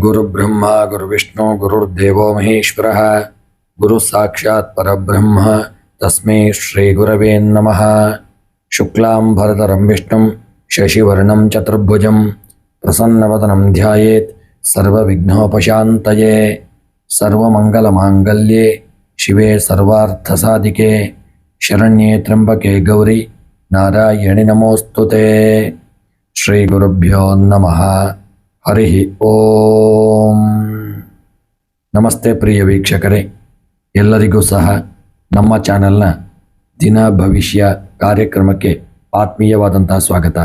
गुरुब्रह्मा गुरुविष्णु गुरुर्देवो महेश्वरः गुरु साक्षात् परब्रह्म तस्मै श्री गुरवे नमः। शुक्लांबरधरं विष्णुं शशिवर्णं चतुर्भुजं प्रसन्नवदनं ध्यायेत् सर्वविघ्नोपशान्तये। सर्वमंगलमांगल्ये शिवे सर्वार्थसाधिके शरण्ये त्र्यंबके गौरी नारायणि नमोस्तुते। श्री गुरुभ्यो नमः। हरि ಓಂ। ನಮಸ್ತೆ ಪ್ರಿಯ ವೀಕ್ಷಕರೇ, ಎಲ್ಲರಿಗೂ ಸಹ ನಮ್ಮ ಚಾನೆಲ್ನ ದಿನ ಭವಿಷ್ಯ ಕಾರ್ಯಕ್ರಮಕ್ಕೆ ಆತ್ಮೀಯವಾದಂತಹ ಸ್ವಾಗತ.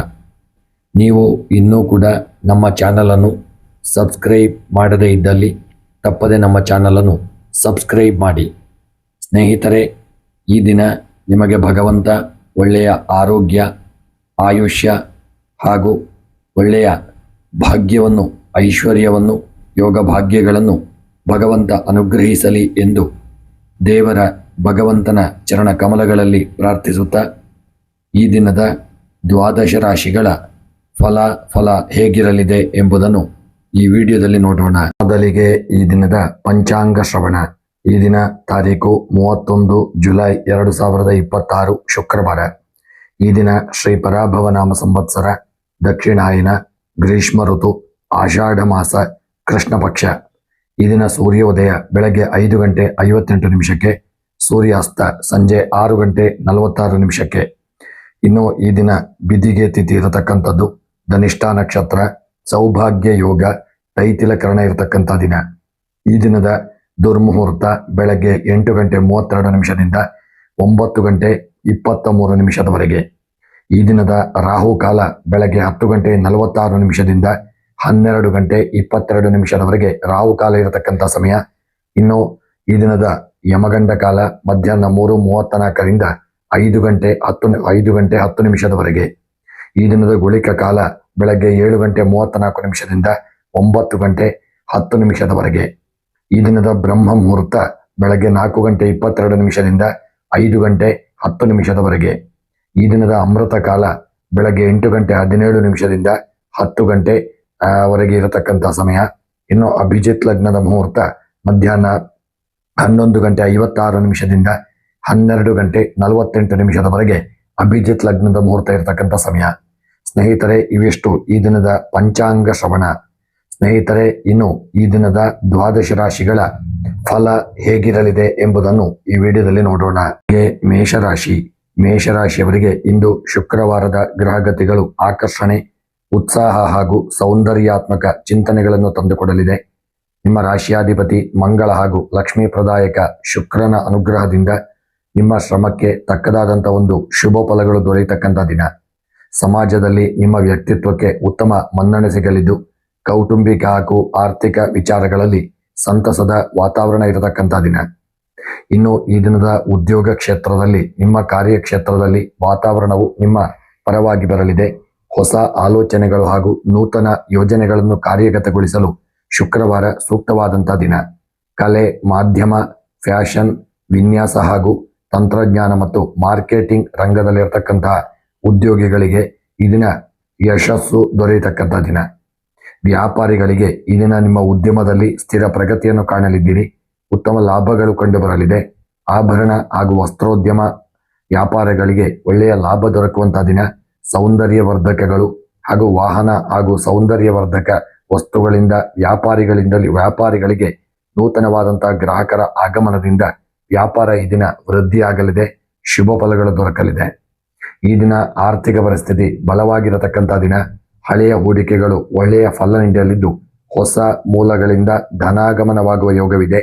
ನೀವು ಇನ್ನೂ ಕೂಡ ನಮ್ಮ ಚಾನಲನ್ನು ಸಬ್ಸ್ಕ್ರೈಬ್ ಮಾಡದೇ ಇದ್ದಲ್ಲಿ ತಪ್ಪದೆ ನಮ್ಮ ಚಾನಲನ್ನು ಸಬ್ಸ್ಕ್ರೈಬ್ ಮಾಡಿ. ಸ್ನೇಹಿತರೆ, ಈ ದಿನ ನಿಮಗೆ ಭಗವಂತ ಒಳ್ಳೆಯ ಆರೋಗ್ಯ, ಆಯುಷ್ಯ ಹಾಗೂ ಒಳ್ಳೆಯ ಭಾಗ್ಯವನ್ನು, ಐಶ್ವರ್ಯವನ್ನು, ಯೋಗ ಭಾಗ್ಯಗಳನ್ನು ಭಗವಂತ ಅನುಗ್ರಹಿಸಲಿ ಎಂದು ದೇವರ ಭಗವಂತನ ಚರಣ ಕಮಲಗಳಲ್ಲಿ ಪ್ರಾರ್ಥಿಸುತ್ತಾ, ಈ ದಿನದ ದ್ವಾದಶ ರಾಶಿಗಳ ಫಲ ಹೇಗಿರಲಿದೆ ಎಂಬುದನ್ನು ಈ ವಿಡಿಯೋದಲ್ಲಿ ನೋಡೋಣ. ಮೊದಲಿಗೆ ಈ ದಿನದ ಪಂಚಾಂಗ ಶ್ರವಣ. ಈ ದಿನ ತಾರೀಕು 31 ಜುಲೈ 2026 ಶುಕ್ರವಾರ. ಈ ದಿನ ಶ್ರೀ ಪರಾಭವ ನಾಮ ಸಂವತ್ಸರ, ದಕ್ಷಿಣಾಯನ, ಗ್ರೀಷ್ಮ ಋತು, ಆಷಾಢ ಮಾಸ, ಕೃಷ್ಣ ಪಕ್ಷ. ಈ ದಿನ ಸೂರ್ಯೋದಯ ಬೆಳಗ್ಗೆ 5 ಗಂಟೆ 58 ನಿಮಿಷಕ್ಕೆ, ಸೂರ್ಯಾಸ್ತ ಸಂಜೆ 6 ಗಂಟೆ 46 ನಿಮಿಷಕ್ಕೆ. ಇನ್ನು ಈ ದಿನ ಬಿದಿಗೆ ತಿಥಿ ಇರತಕ್ಕಂಥದ್ದು, ಧನಿಷ್ಠ ನಕ್ಷತ್ರ, ಸೌಭಾಗ್ಯ ಯೋಗ, ತೈತಿಲಕರಣ ಇರತಕ್ಕಂಥ ದಿನ. ಈ ದಿನದ ದುರ್ಮುಹೂರ್ತ ಬೆಳಗ್ಗೆ 8 ಗಂಟೆ 32 ನಿಮಿಷದಿಂದ 9 ಗಂಟೆ 23 ನಿಮಿಷದವರೆಗೆ. ಈ ದಿನದ ರಾಹುಕಾಲ ಬೆಳಗ್ಗೆ 10 ಗಂಟೆ 46 ನಿಮಿಷದಿಂದ 12 ಗಂಟೆ 22 ನಿಮಿಷದವರೆಗೆ ರಾಹುಕಾಲ ಇರತಕ್ಕಂಥ ಸಮಯ. ಇನ್ನು ಈ ದಿನದ ಯಮಗಂಡ ಕಾಲ ಮಧ್ಯಾಹ್ನ 3:34ರಿಂದ 5 ಗಂಟೆ 10 ನಿಮಿಷದವರೆಗೆ. ಈ ದಿನದ ಗುಳಿಕ ಕಾಲ ಬೆಳಗ್ಗೆ 7 ಗಂಟೆ 34 ನಿಮಿಷದಿಂದ 9 ಗಂಟೆ 10 ನಿಮಿಷದವರೆಗೆ. ಈ ದಿನದ ಬ್ರಹ್ಮ ಮುಹೂರ್ತ ಬೆಳಗ್ಗೆ 4 ಗಂಟೆ 22 ನಿಮಿಷದಿಂದ 5 ಗಂಟೆ 10 ನಿಮಿಷದವರೆಗೆ. ಈ ದಿನದ ಅಮೃತ ಕಾಲ ಬೆಳಗ್ಗೆ 8 ಗಂಟೆ 17 ನಿಮಿಷದಿಂದ 10 ಗಂಟೆ ವರೆಗೆ ಇರತಕ್ಕಂಥ ಸಮಯ. ಇನ್ನು ಅಭಿಜಿತ್ ಲಗ್ನದ ಮುಹೂರ್ತ ಮಧ್ಯಾಹ್ನ 11 ಗಂಟೆ 56 ನಿಮಿಷದಿಂದ 12 ಗಂಟೆ 48 ನಿಮಿಷದವರೆಗೆ ಅಭಿಜಿತ್ ಲಗ್ನದ ಮುಹೂರ್ತ ಇರತಕ್ಕಂಥ ಸಮಯ. ಸ್ನೇಹಿತರೆ, ಇವಿಷ್ಟು ಈ ದಿನದ ಪಂಚಾಂಗ ಶ್ರವಣ. ಸ್ನೇಹಿತರೆ, ಇನ್ನು ಈ ದಿನದ ದ್ವಾದಶ ರಾಶಿಗಳ ಫಲ ಹೇಗಿರಲಿದೆ ಎಂಬುದನ್ನು ಈ ವಿಡಿಯೋದಲ್ಲಿ ನೋಡೋಣ. ಮೇಷರಾಶಿ. ಮೇಷರಾಶಿಯವರಿಗೆ ಇಂದು ಶುಕ್ರವಾರದ ಗ್ರಹಗತಿಗಳು ಆಕರ್ಷಣೆ, ಉತ್ಸಾಹ ಹಾಗೂ ಸೌಂದರ್ಯಾತ್ಮಕ ಚಿಂತನೆಗಳನ್ನು ತಂದುಕೊಡಲಿದೆ. ನಿಮ್ಮ ರಾಶಿಯಾಧಿಪತಿ ಮಂಗಳ ಹಾಗೂ ಲಕ್ಷ್ಮೀ ಪ್ರದಾಯಕ ಶುಕ್ರನ ಅನುಗ್ರಹದಿಂದ ನಿಮ್ಮ ಶ್ರಮಕ್ಕೆ ತಕ್ಕದಾದಂಥ ಒಂದು ಶುಭ ಫಲಗಳು ದೊರೆಯತಕ್ಕಂಥ ದಿನ. ಸಮಾಜದಲ್ಲಿ ನಿಮ್ಮ ವ್ಯಕ್ತಿತ್ವಕ್ಕೆ ಉತ್ತಮ ಮನ್ನಣೆ ಸಿಗಲಿದ್ದು, ಕೌಟುಂಬಿಕ ಹಾಗೂ ಆರ್ಥಿಕ ವಿಚಾರಗಳಲ್ಲಿ ಸಂತಸದ ವಾತಾವರಣ ಇರತಕ್ಕಂಥ ದಿನ. ಇನ್ನು ಈ ದಿನದ ಉದ್ಯೋಗ ಕ್ಷೇತ್ರದಲ್ಲಿ, ನಿಮ್ಮ ಕಾರ್ಯಕ್ಷೇತ್ರದಲ್ಲಿ ವಾತಾವರಣವು ನಿಮ್ಮ ಪರವಾಗಿ ಬರಲಿದೆ. ಹೊಸ ಆಲೋಚನೆಗಳು ಹಾಗೂ ನೂತನ ಯೋಜನೆಗಳನ್ನು ಕಾರ್ಯಗತಗೊಳಿಸಲು ಶುಕ್ರವಾರ ಸೂಕ್ತವಾದಂಥ ದಿನ. ಕಲೆ, ಮಾಧ್ಯಮ, ಫ್ಯಾಷನ್, ವಿನ್ಯಾಸ ಹಾಗೂ ತಂತ್ರಜ್ಞಾನ ಮತ್ತು ಮಾರ್ಕೆಟಿಂಗ್ ರಂಗದಲ್ಲಿರತಕ್ಕಂತಹ ಉದ್ಯೋಗಿಗಳಿಗೆ ಈ ದಿನ ಯಶಸ್ಸು ದೊರೆಯತಕ್ಕಂಥ ದಿನ. ವ್ಯಾಪಾರಿಗಳಿಗೆ ಈ ದಿನ ನಿಮ್ಮ ಉದ್ಯಮದಲ್ಲಿ ಸ್ಥಿರ ಪ್ರಗತಿಯನ್ನು ಕಾಣಲಿದ್ದೀರಿ. ಉತ್ತಮ ಲಾಭಗಳು ಕಂಡುಬರಲಿದೆ. ಆಭರಣ ಹಾಗೂ ವಸ್ತ್ರೋದ್ಯಮ ವ್ಯಾಪಾರಗಳಿಗೆ ಒಳ್ಳೆಯ ಲಾಭ ದೊರಕುವಂತಹ ದಿನ. ಸೌಂದರ್ಯವರ್ಧಕಗಳು ಹಾಗೂ ವಾಹನ ಹಾಗೂ ಸೌಂದರ್ಯವರ್ಧಕ ವಸ್ತುಗಳಿಂದ ವ್ಯಾಪಾರಿಗಳಿಗೆ ನೂತನವಾದಂತಹ ಗ್ರಾಹಕರ ಆಗಮನದಿಂದ ವ್ಯಾಪಾರ ಈ ದಿನ ವೃದ್ಧಿಯಾಗಲಿದೆ. ಶುಭ ಫಲಗಳು ದೊರಕಲಿದೆ. ಈ ದಿನ ಆರ್ಥಿಕ ಪರಿಸ್ಥಿತಿ ಬಲವಾಗಿರತಕ್ಕಂಥ ದಿನ. ಹಳೆಯ ಹೂಡಿಕೆಗಳು ಒಳ್ಳೆಯ ಫಲ ನೀಡಲಿದ್ದು, ಹೊಸ ಮೂಲಗಳಿಂದ ಧನಾಗಮನವಾಗುವ ಯೋಗವಿದೆ.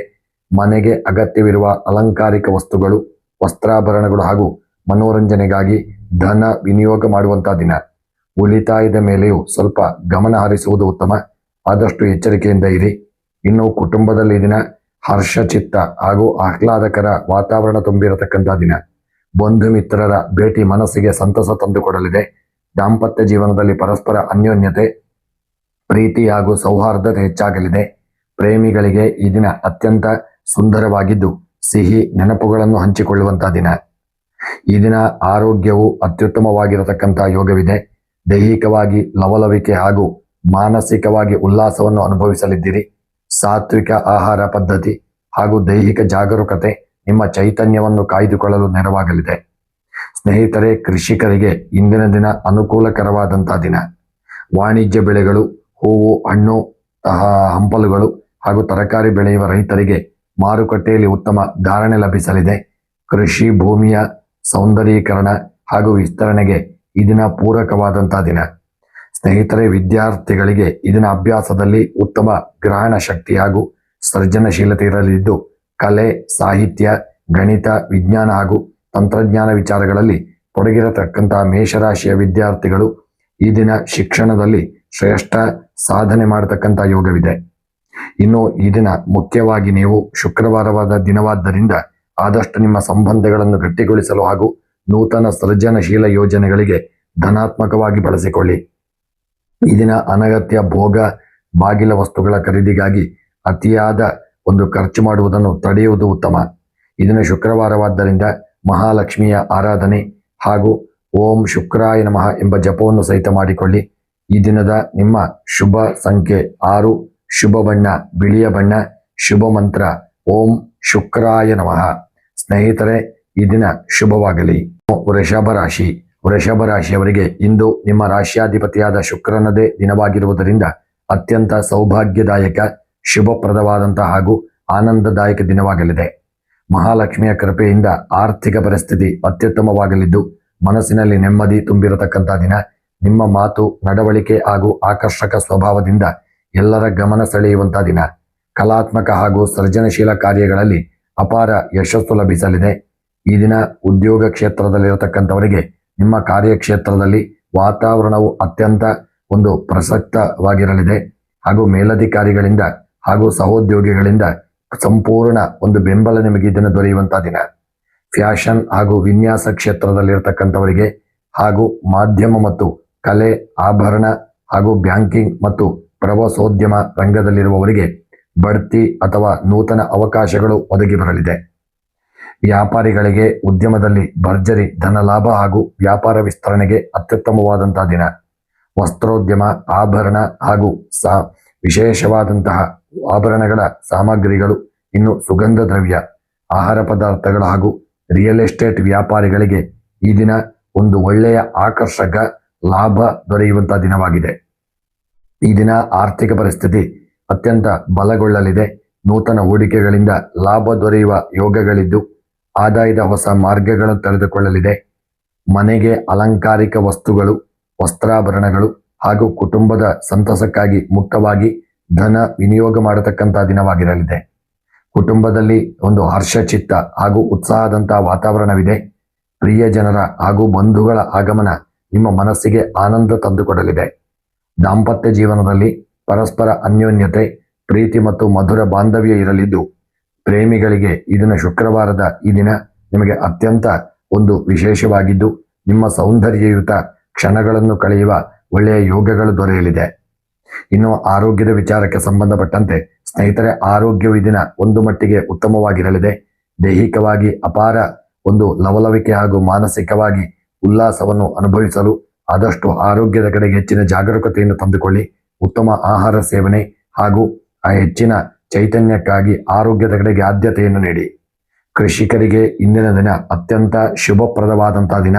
ಮನೆಗೆ ಅಗತ್ಯವಿರುವ ಅಲಂಕಾರಿಕ ವಸ್ತುಗಳು, ವಸ್ತ್ರಾಭರಣಗಳು ಹಾಗೂ ಮನೋರಂಜನೆಗಾಗಿ ಧನ ವಿನಿಯೋಗ ಮಾಡುವಂತಹ ದಿನ. ಉಳಿತಾಯದ ಮೇಲೆಯೂ ಸ್ವಲ್ಪ ಗಮನ ಹರಿಸುವುದು ಉತ್ತಮ. ಆದಷ್ಟು ಎಚ್ಚರಿಕೆಯಿಂದ ಇರಿ. ಇನ್ನು ಕುಟುಂಬದಲ್ಲಿ ಈ ದಿನ ಹರ್ಷಚಿತ್ತ ಹಾಗೂ ಆಹ್ಲಾದಕರ ವಾತಾವರಣ ತುಂಬಿರತಕ್ಕಂಥ ದಿನ. ಬಂಧು ಮಿತ್ರರ ಭೇಟಿ ಮನಸ್ಸಿಗೆ ಸಂತಸ ತಂದುಕೊಡಲಿದೆ. ದಾಂಪತ್ಯ ಜೀವನದಲ್ಲಿ ಪರಸ್ಪರ ಅನ್ಯೋನ್ಯತೆ, ಪ್ರೀತಿ ಹಾಗೂ ಸೌಹಾರ್ದತೆ ಹೆಚ್ಚಾಗಲಿದೆ. ಪ್ರೇಮಿಗಳಿಗೆ ಈ ದಿನ ಅತ್ಯಂತ ಸುಂದರವಾಗಿದ್ದು, ಸಿಹಿ ನೆನಪುಗಳನ್ನು ಹಂಚಿಕೊಳ್ಳುವಂತಹ ದಿನ. ಈ ದಿನ ಆರೋಗ್ಯವು ಅತ್ಯುತ್ತಮವಾಗಿರತಕ್ಕಂಥ ಯೋಗವಿದೆ. ದೈಹಿಕವಾಗಿ ಲವಲವಿಕೆ ಹಾಗೂ ಮಾನಸಿಕವಾಗಿ ಉಲ್ಲಾಸವನ್ನು ಅನುಭವಿಸಲಿದ್ದೀರಿ. ಸಾತ್ವಿಕ ಆಹಾರ ಪದ್ಧತಿ ಹಾಗೂ ದೈಹಿಕ ಜಾಗರೂಕತೆ ನಿಮ್ಮ ಚೈತನ್ಯವನ್ನು ಕಾಯ್ದುಕೊಳ್ಳಲು ನೆರವಾಗಲಿದೆ. ಸ್ನೇಹಿತರೆ, ಕೃಷಿಕರಿಗೆ ಇಂದಿನ ದಿನ ಅನುಕೂಲಕರವಾದಂತಹ ದಿನ. ವಾಣಿಜ್ಯ ಬೆಳೆಗಳು, ಹೂವು, ಹಣ್ಣು, ಹಂಪಲುಗಳು ಹಾಗೂ ತರಕಾರಿ ಬೆಳೆಯುವ ರೈತರಿಗೆ ಮಾರುಕಟ್ಟೆಯಲ್ಲಿ ಉತ್ತಮ ಧಾರಣೆ ಲಭಿಸಲಿದೆ. ಕೃಷಿ ಭೂಮಿಯ ಸೌಂದರೀಕರಣ ಹಾಗೂ ವಿಸ್ತರಣೆಗೆ ಈ ದಿನ ಪೂರಕವಾದಂತಹ ದಿನ. ಸ್ನೇಹಿತರೆ, ವಿದ್ಯಾರ್ಥಿಗಳಿಗೆ ಈ ದಿನ ಅಭ್ಯಾಸದಲ್ಲಿ ಉತ್ತಮ ಗ್ರಹಣ ಶಕ್ತಿ ಹಾಗೂ ಸೃಜನಶೀಲತೆ ಇರಲಿದ್ದು, ಕಲೆ, ಸಾಹಿತ್ಯ, ಗಣಿತ, ವಿಜ್ಞಾನ ಹಾಗೂ ತಂತ್ರಜ್ಞಾನ ವಿಚಾರಗಳಲ್ಲಿ ತೊಡಗಿರತಕ್ಕಂತಹ ಮೇಷರಾಶಿಯ ವಿದ್ಯಾರ್ಥಿಗಳು ಈ ದಿನ ಶಿಕ್ಷಣದಲ್ಲಿ ಶ್ರೇಷ್ಠ ಸಾಧನೆ ಮಾಡತಕ್ಕಂಥ ಯೋಗವಿದೆ. ಇನ್ನು ಈ ದಿನ ಮುಖ್ಯವಾಗಿ ನೀವು ಶುಕ್ರವಾರವಾದ ದಿನವಾದ್ದರಿಂದ ಆದಷ್ಟು ನಿಮ್ಮ ಸಂಬಂಧಗಳನ್ನು ಗಟ್ಟಿಗೊಳಿಸಲು ಹಾಗೂ ನೂತನ ಸೃಜನಶೀಲ ಯೋಜನೆಗಳಿಗೆ ಧನಾತ್ಮಕವಾಗಿ ಬಳಸಿಕೊಳ್ಳಿ. ಈ ದಿನ ಅನಗತ್ಯ ಭೋಗ ಬಾಗಿಲ ವಸ್ತುಗಳ ಖರೀದಿಗಾಗಿ ಅತಿಯಾದ ಒಂದು ಖರ್ಚು ಮಾಡುವುದನ್ನು ತಡೆಯುವುದು ಉತ್ತಮ. ಇದನ್ನು ಶುಕ್ರವಾರವಾದ್ದರಿಂದ ಮಹಾಲಕ್ಷ್ಮಿಯ ಆರಾಧನೆ ಹಾಗೂ ಓಂ ಶುಕ್ರಾಯ ನಮಃ ಎಂಬ ಜಪವನ್ನು ಸಹಿತ ಮಾಡಿಕೊಳ್ಳಿ. ಈ ದಿನದ ನಿಮ್ಮ ಶುಭ ಸಂಖ್ಯೆ 6, ಶುಭ ಬಣ್ಣ ಬಿಳಿಯ ಬಣ್ಣ, ಶುಭ ಮಂತ್ರ ಓಂ ಶುಕ್ರಾಯ ನಮಃ. ಸ್ನೇಹಿತರೆ, ಈ ದಿನ ಶುಭವಾಗಲಿ. ವೃಷಭ ರಾಶಿಯವರಿಗೆ ಇಂದು ನಿಮ್ಮ ರಾಶಿಯಾಧಿಪತಿಯಾದ ಶುಕ್ರನದೇ ದಿನವಾಗಿರುವುದರಿಂದ ಅತ್ಯಂತ ಸೌಭಾಗ್ಯದಾಯಕ, ಶುಭಪ್ರದವಾದಂತಹ ಹಾಗೂ ಆನಂದದಾಯಕ ದಿನವಾಗಲಿದೆ. ಮಹಾಲಕ್ಷ್ಮಿಯ ಕೃಪೆಯಿಂದ ಆರ್ಥಿಕ ಪರಿಸ್ಥಿತಿ ಅತ್ಯುತ್ತಮವಾಗಲಿದ್ದು ಮನಸ್ಸಿನಲ್ಲಿ ನೆಮ್ಮದಿ ತುಂಬಿರತಕ್ಕಂಥ ದಿನ. ನಿಮ್ಮ ಮಾತು, ನಡವಳಿಕೆ ಹಾಗೂ ಆಕರ್ಷಕ ಸ್ವಭಾವದಿಂದ ಎಲ್ಲರ ಗಮನ ಸೆಳೆಯುವಂತಹ ದಿನ. ಕಲಾತ್ಮಕ ಹಾಗೂ ಸೃಜನಶೀಲ ಕಾರ್ಯಗಳಲ್ಲಿ ಅಪಾರ ಯಶಸ್ಸು ಲಭಿಸಲಿದೆ. ಈ ದಿನ ಉದ್ಯೋಗ ಕ್ಷೇತ್ರದಲ್ಲಿರತಕ್ಕಂಥವರಿಗೆ ನಿಮ್ಮ ಕಾರ್ಯಕ್ಷೇತ್ರದಲ್ಲಿ ವಾತಾವರಣವು ಅತ್ಯಂತ ಒಂದು ಪ್ರಸಕ್ತವಾಗಿರಲಿದೆ ಹಾಗೂ ಮೇಲಧಿಕಾರಿಗಳಿಂದ ಹಾಗೂ ಸಹೋದ್ಯೋಗಿಗಳಿಂದ ಸಂಪೂರ್ಣ ಒಂದು ಬೆಂಬಲ ನಿಮಗೆ ಇದನ್ನು ದೊರೆಯುವಂತಹ ದಿನ. ಫ್ಯಾಷನ್ ಹಾಗೂ ವಿನ್ಯಾಸ ಕ್ಷೇತ್ರದಲ್ಲಿರತಕ್ಕಂಥವರಿಗೆ ಹಾಗೂ ಮಾಧ್ಯಮ ಮತ್ತು ಕಲೆ, ಆಭರಣ ಹಾಗೂ ಬ್ಯಾಂಕಿಂಗ್ ಮತ್ತು ಪ್ರವಾಸೋದ್ಯಮ ರಂಗದಲ್ಲಿರುವವರಿಗೆ ಬಡ್ತಿ ಅಥವಾ ನೂತನ ಅವಕಾಶಗಳು ಒದಗಿ ಬರಲಿದೆ. ವ್ಯಾಪಾರಿಗಳಿಗೆ ಉದ್ಯಮದಲ್ಲಿ ಭರ್ಜರಿ ಧನ ಲಾಭ ಹಾಗೂ ವ್ಯಾಪಾರ ವಿಸ್ತರಣೆಗೆ ಅತ್ಯುತ್ತಮವಾದಂತಹ ದಿನ. ವಸ್ತ್ರೋದ್ಯಮ, ಆಭರಣ ಹಾಗೂ ವಿಶೇಷವಾದಂತಹ ಆಭರಣಗಳ ಸಾಮಗ್ರಿಗಳು, ಇನ್ನು ಸುಗಂಧ ದ್ರವ್ಯ, ಆಹಾರ ಪದಾರ್ಥಗಳು ಹಾಗೂ ರಿಯಲ್ ಎಸ್ಟೇಟ್ ವ್ಯಾಪಾರಿಗಳಿಗೆ ಈ ದಿನ ಒಂದು ಒಳ್ಳೆಯ ಆಕರ್ಷಕ ಲಾಭ ದೊರೆಯುವಂತಹ ದಿನವಾಗಿದೆ. ಈ ದಿನ ಆರ್ಥಿಕ ಪರಿಸ್ಥಿತಿ ಅತ್ಯಂತ ಬಲಗೊಳ್ಳಲಿದೆ. ನೂತನ ಹೂಡಿಕೆಗಳಿಂದ ಲಾಭ ದೊರೆಯುವ ಯೋಗಗಳಿದ್ದು ಆದಾಯದ ಹೊಸ ಮಾರ್ಗಗಳನ್ನು ತೆರೆದುಕೊಳ್ಳಲಿದೆ. ಮನೆಗೆ ಅಲಂಕಾರಿಕ ವಸ್ತುಗಳು, ವಸ್ತ್ರಾಭರಣಗಳು ಹಾಗೂ ಕುಟುಂಬದ ಸಂತಸಕ್ಕಾಗಿ ಮುಕ್ತವಾಗಿ ಧನ ವಿನಿಯೋಗ ಮಾಡತಕ್ಕಂತಹ ದಿನವಾಗಿರಲಿದೆ. ಕುಟುಂಬದಲ್ಲಿ ಒಂದು ಹರ್ಷಚಿತ್ತ ಹಾಗೂ ಉತ್ಸಾಹದಂತಹ ವಾತಾವರಣವಿದೆ. ಪ್ರಿಯ ಜನರ ಹಾಗೂ ಬಂಧುಗಳ ಆಗಮನ ನಿಮ್ಮ ಮನಸ್ಸಿಗೆ ಆನಂದ ತಂದುಕೊಡಲಿದೆ. ದಾಂಪತ್ಯ ಜೀವನದಲ್ಲಿ ಪರಸ್ಪರ ಅನ್ಯೋನ್ಯತೆ, ಪ್ರೀತಿ ಮತ್ತು ಮಧುರ ಬಾಂಧವ್ಯ ಇರಲಿದ್ದು ಪ್ರೇಮಿಗಳಿಗೆ ಇದನ್ನು ಶುಕ್ರವಾರದ ಈ ದಿನ ನಿಮಗೆ ಅತ್ಯಂತ ಒಂದು ವಿಶೇಷವಾಗಿದ್ದು ನಿಮ್ಮ ಸೌಂದರ್ಯಯುತ ಕ್ಷಣಗಳನ್ನು ಕಳೆಯುವ ಒಳ್ಳೆಯ ಯೋಗಗಳು ದೊರೆಯಲಿದೆ. ಇನ್ನು ಆರೋಗ್ಯದ ವಿಚಾರಕ್ಕೆ ಸಂಬಂಧಪಟ್ಟಂತೆ ಸ್ನೇಹಿತರೆ, ಆರೋಗ್ಯವು ಈ ದಿನ ಒಂದು ಮಟ್ಟಿಗೆ ಉತ್ತಮವಾಗಿರಲಿದೆ. ದೈಹಿಕವಾಗಿ ಅಪಾರ ಒಂದು ಲವಲವಿಕೆ ಹಾಗೂ ಮಾನಸಿಕವಾಗಿ ಉಲ್ಲಾಸವನ್ನು ಅನುಭವಿಸಲು ಆದಷ್ಟು ಆರೋಗ್ಯದ ಕಡೆಗೆ ಹೆಚ್ಚಿನ ಜಾಗರೂಕತೆಯನ್ನು ತಂದುಕೊಳ್ಳಿ. ಉತ್ತಮ ಆಹಾರ ಸೇವನೆ ಹಾಗೂ ಹೆಚ್ಚಿನ ಚೈತನ್ಯಕ್ಕಾಗಿ ಆರೋಗ್ಯದ ಕಡೆಗೆ ಆದ್ಯತೆಯನ್ನು ನೀಡಿ. ಕೃಷಿಕರಿಗೆ ಇಂದಿನ ದಿನ ಅತ್ಯಂತ ಶುಭಪ್ರದವಾದಂತಹ ದಿನ.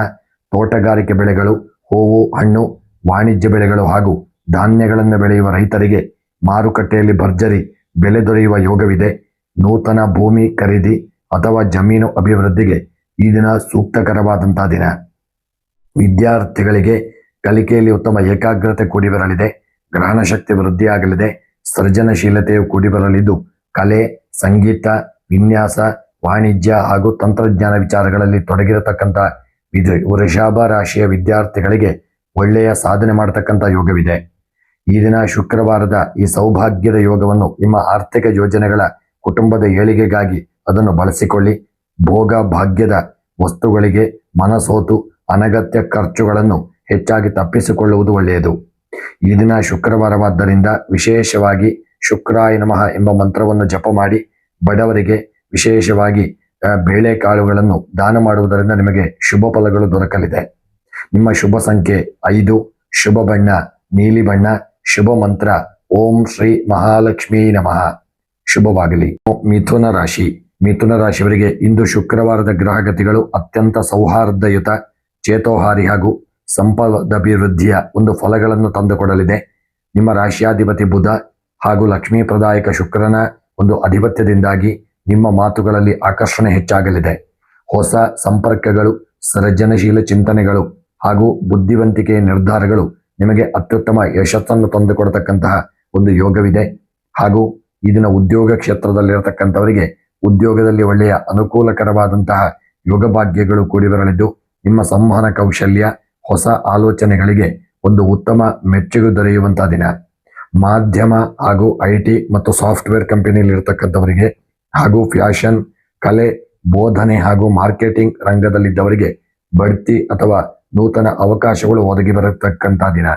ತೋಟಗಾರಿಕೆ ಬೆಳೆಗಳು, ಹೂವು, ಹಣ್ಣು, ವಾಣಿಜ್ಯ ಬೆಳೆಗಳು ಹಾಗೂ ಧಾನ್ಯಗಳನ್ನು ಬೆಳೆಯುವ ರೈತರಿಗೆ ಮಾರುಕಟ್ಟೆಯಲ್ಲಿ ಭರ್ಜರಿ ಬೆಲೆ ದೊರೆಯುವ ಯೋಗವಿದೆ. ನೂತನ ಭೂಮಿ ಖರೀದಿ ಅಥವಾ ಜಮೀನು ಅಭಿವೃದ್ಧಿಗೆ ಈ ದಿನ ಸೂಕ್ತಕರವಾದಂತಹ ದಿನ. ವಿದ್ಯಾರ್ಥಿಗಳಿಗೆ ಕಲಿಕೆಯಲ್ಲಿ ಉತ್ತಮ ಏಕಾಗ್ರತೆ ಕೂಡಿ ಬರಲಿದೆ. ಗ್ರಹಣ ಶಕ್ತಿ ವೃದ್ಧಿಯಾಗಲಿದೆ. ಸೃಜನಶೀಲತೆಯು ಕೂಡಿ ಬರಲಿದ್ದು ಕಲೆ, ಸಂಗೀತ, ವಿನ್ಯಾಸ, ವಾಣಿಜ್ಯ ಹಾಗೂ ತಂತ್ರಜ್ಞಾನ ವಿಚಾರಗಳಲ್ಲಿ ತೊಡಗಿರತಕ್ಕಂಥ ವೃಷಭ ರಾಶಿಯ ವಿದ್ಯಾರ್ಥಿಗಳಿಗೆ ಒಳ್ಳೆಯ ಸಾಧನೆ ಮಾಡತಕ್ಕಂಥ ಯೋಗವಿದೆ. ಈ ದಿನ ಶುಕ್ರವಾರದ ಈ ಸೌಭಾಗ್ಯದ ಯೋಗವನ್ನು ನಿಮ್ಮ ಆರ್ಥಿಕ ಯೋಜನೆಗಳ, ಕುಟುಂಬದ ಏಳಿಗೆಗಾಗಿ ಅದನ್ನು ಬಳಸಿಕೊಳ್ಳಿ. ಭೋಗ ಭಾಗ್ಯದ ವಸ್ತುಗಳಿಗೆ ಮನಸೋತು ಅನಗತ್ಯ ಖರ್ಚುಗಳನ್ನು ಹೆಚ್ಚಾಗಿ ತಪ್ಪಿಸಿಕೊಳ್ಳುವುದು ಒಳ್ಳೆಯದು. ಈ ದಿನ ಶುಕ್ರವಾರವಾದ್ದರಿಂದ ವಿಶೇಷವಾಗಿ ಶುಕ್ರಾಯ ನಮಃ ಎಂಬ ಮಂತ್ರವನ್ನು ಜಪ ಮಾಡಿ ಬಡವರಿಗೆ ವಿಶೇಷವಾಗಿ ಬೇಳೆಕಾಳುಗಳನ್ನು ದಾನ ಮಾಡುವುದರಿಂದ ನಿಮಗೆ ಶುಭ ಫಲಗಳು ದೊರಕಲಿದೆ. ನಿಮ್ಮ ಶುಭ ಸಂಖ್ಯೆ 5, ಶುಭ ಬಣ್ಣ ನೀಲಿ ಬಣ್ಣ, ಶುಭ ಮಂತ್ರ ಓಂ ಶ್ರೀ ಮಹಾಲಕ್ಷ್ಮೀ ನಮಃ. ಶುಭವಾಗಲಿ. ಮಿಥುನ ರಾಶಿ. ಮಿಥುನ ರಾಶಿಯವರಿಗೆ ಇಂದು ಶುಕ್ರವಾರದ ಗ್ರಹಗತಿಗಳು ಅತ್ಯಂತ ಸೌಹಾರ್ದಯುತ, ಚೇತೋಹಾರಿ ಹಾಗೂ ಸಂಪದಭಿವೃದ್ಧಿಯ ಒಂದು ಫಲಗಳನ್ನು ತಂದುಕೊಡಲಿದೆ. ನಿಮ್ಮ ರಾಶಿಯಾಧಿಪತಿ ಬುಧ ಹಾಗೂ ಲಕ್ಷ್ಮೀ ಪ್ರದಾಯಕ ಶುಕ್ರನ ಒಂದು ಅಧಿಪತ್ಯದಿಂದಾಗಿ ನಿಮ್ಮ ಮಾತುಗಳಲ್ಲಿ ಆಕರ್ಷಣೆ ಹೆಚ್ಚಾಗಲಿದೆ. ಹೊಸ ಸಂಪರ್ಕಗಳು, ಸೃಜನಶೀಲ ಚಿಂತನೆಗಳು ಹಾಗೂ ಬುದ್ಧಿವಂತಿಕೆಯ ನಿರ್ಧಾರಗಳು ನಿಮಗೆ ಅತ್ಯುತ್ತಮ ಯಶಸ್ಸನ್ನು ತಂದುಕೊಡತಕ್ಕಂತಹ ಒಂದು ಯೋಗವಿದೆ. ಹಾಗೂ ಇದನ್ನ ಉದ್ಯೋಗ ಕ್ಷೇತ್ರದಲ್ಲಿರತಕ್ಕಂಥವರಿಗೆ ಉದ್ಯೋಗದಲ್ಲಿ ಒಳ್ಳೆಯ ಅನುಕೂಲಕರವಾದಂತಹ ಯೋಗಭಾಗ್ಯಗಳು ಕೂಡಿ ಬರಲಿದ್ದು, ನಿಮ್ಮ ಸಂವಹನ ಕೌಶಲ್ಯ, ಹೊಸ ಆಲೋಚನೆಗಳಿಗೆ ಒಂದು ಉತ್ತಮ ಮೆಚ್ಚುಗೆ ದೊರೆಯುವಂತಹ ದಿನ. ಮಾಧ್ಯಮ ಹಾಗೂ IT ಮತ್ತು ಸಾಫ್ಟ್ವೇರ್ ಕಂಪನಿಯಲ್ಲಿ ಇರತಕ್ಕಂಥವರಿಗೆ ಹಾಗೂ ಫ್ಯಾಷನ್, ಕಲೆ, ಬೋಧನೆ ಹಾಗೂ ಮಾರ್ಕೆಟಿಂಗ್ ರಂಗದಲ್ಲಿದ್ದವರಿಗೆ ಬಡ್ತಿ ಅಥವಾ ನೂತನ ಅವಕಾಶಗಳು ಒದಗಿ ಬರತಕ್ಕಂಥ ದಿನ.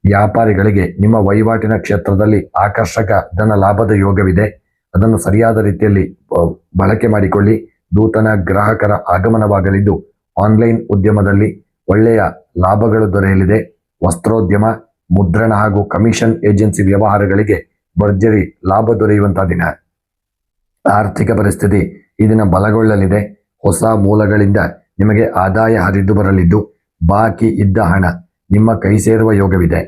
ವ್ಯಾಪಾರಿಗಳಿಗೆ ನಿಮ್ಮ ವಹಿವಾಟಿನ ಕ್ಷೇತ್ರದಲ್ಲಿ ಆಕರ್ಷಕ ಧನ ಲಾಭದ ಯೋಗವಿದೆ. ಅದನ್ನು ಸರಿಯಾದ ರೀತಿಯಲ್ಲಿ ಬಳಕೆ ಮಾಡಿಕೊಳ್ಳಿ. ನೂತನ ಗ್ರಾಹಕರ ಆಗಮನವಾಗಲಿದ್ದು, ಆನ್ಲೈನ್ ಉದ್ಯಮದಲ್ಲಿ ಒಳ್ಳೆಯ ಲಾಭಗಳು ದೊರೆಯಲಿದೆ. ವಸ್ತ್ರೋದ್ಯಮ, ಮುದ್ರಣ ಹಾಗೂ ಕಮಿಷನ್ ಏಜೆನ್ಸಿ ವ್ಯವಹಾರಗಳಿಗೆ ಭರ್ಜರಿ ಲಾಭ ದೊರೆಯುವಂತಹ ದಿನ. ಆರ್ಥಿಕ ಪರಿಸ್ಥಿತಿ ಈ ದಿನ ಬಲಗೊಳ್ಳಲಿದೆ. ಹೊಸ ಮೂಲಗಳಿಂದ ನಿಮಗೆ ಆದಾಯ ಹರಿದು ಬರಲಿದ್ದು, ಬಾಕಿ ಇದ್ದ ಹಣ ನಿಮ್ಮ ಕೈ ಸೇರುವ ಯೋಗವಿದೆ.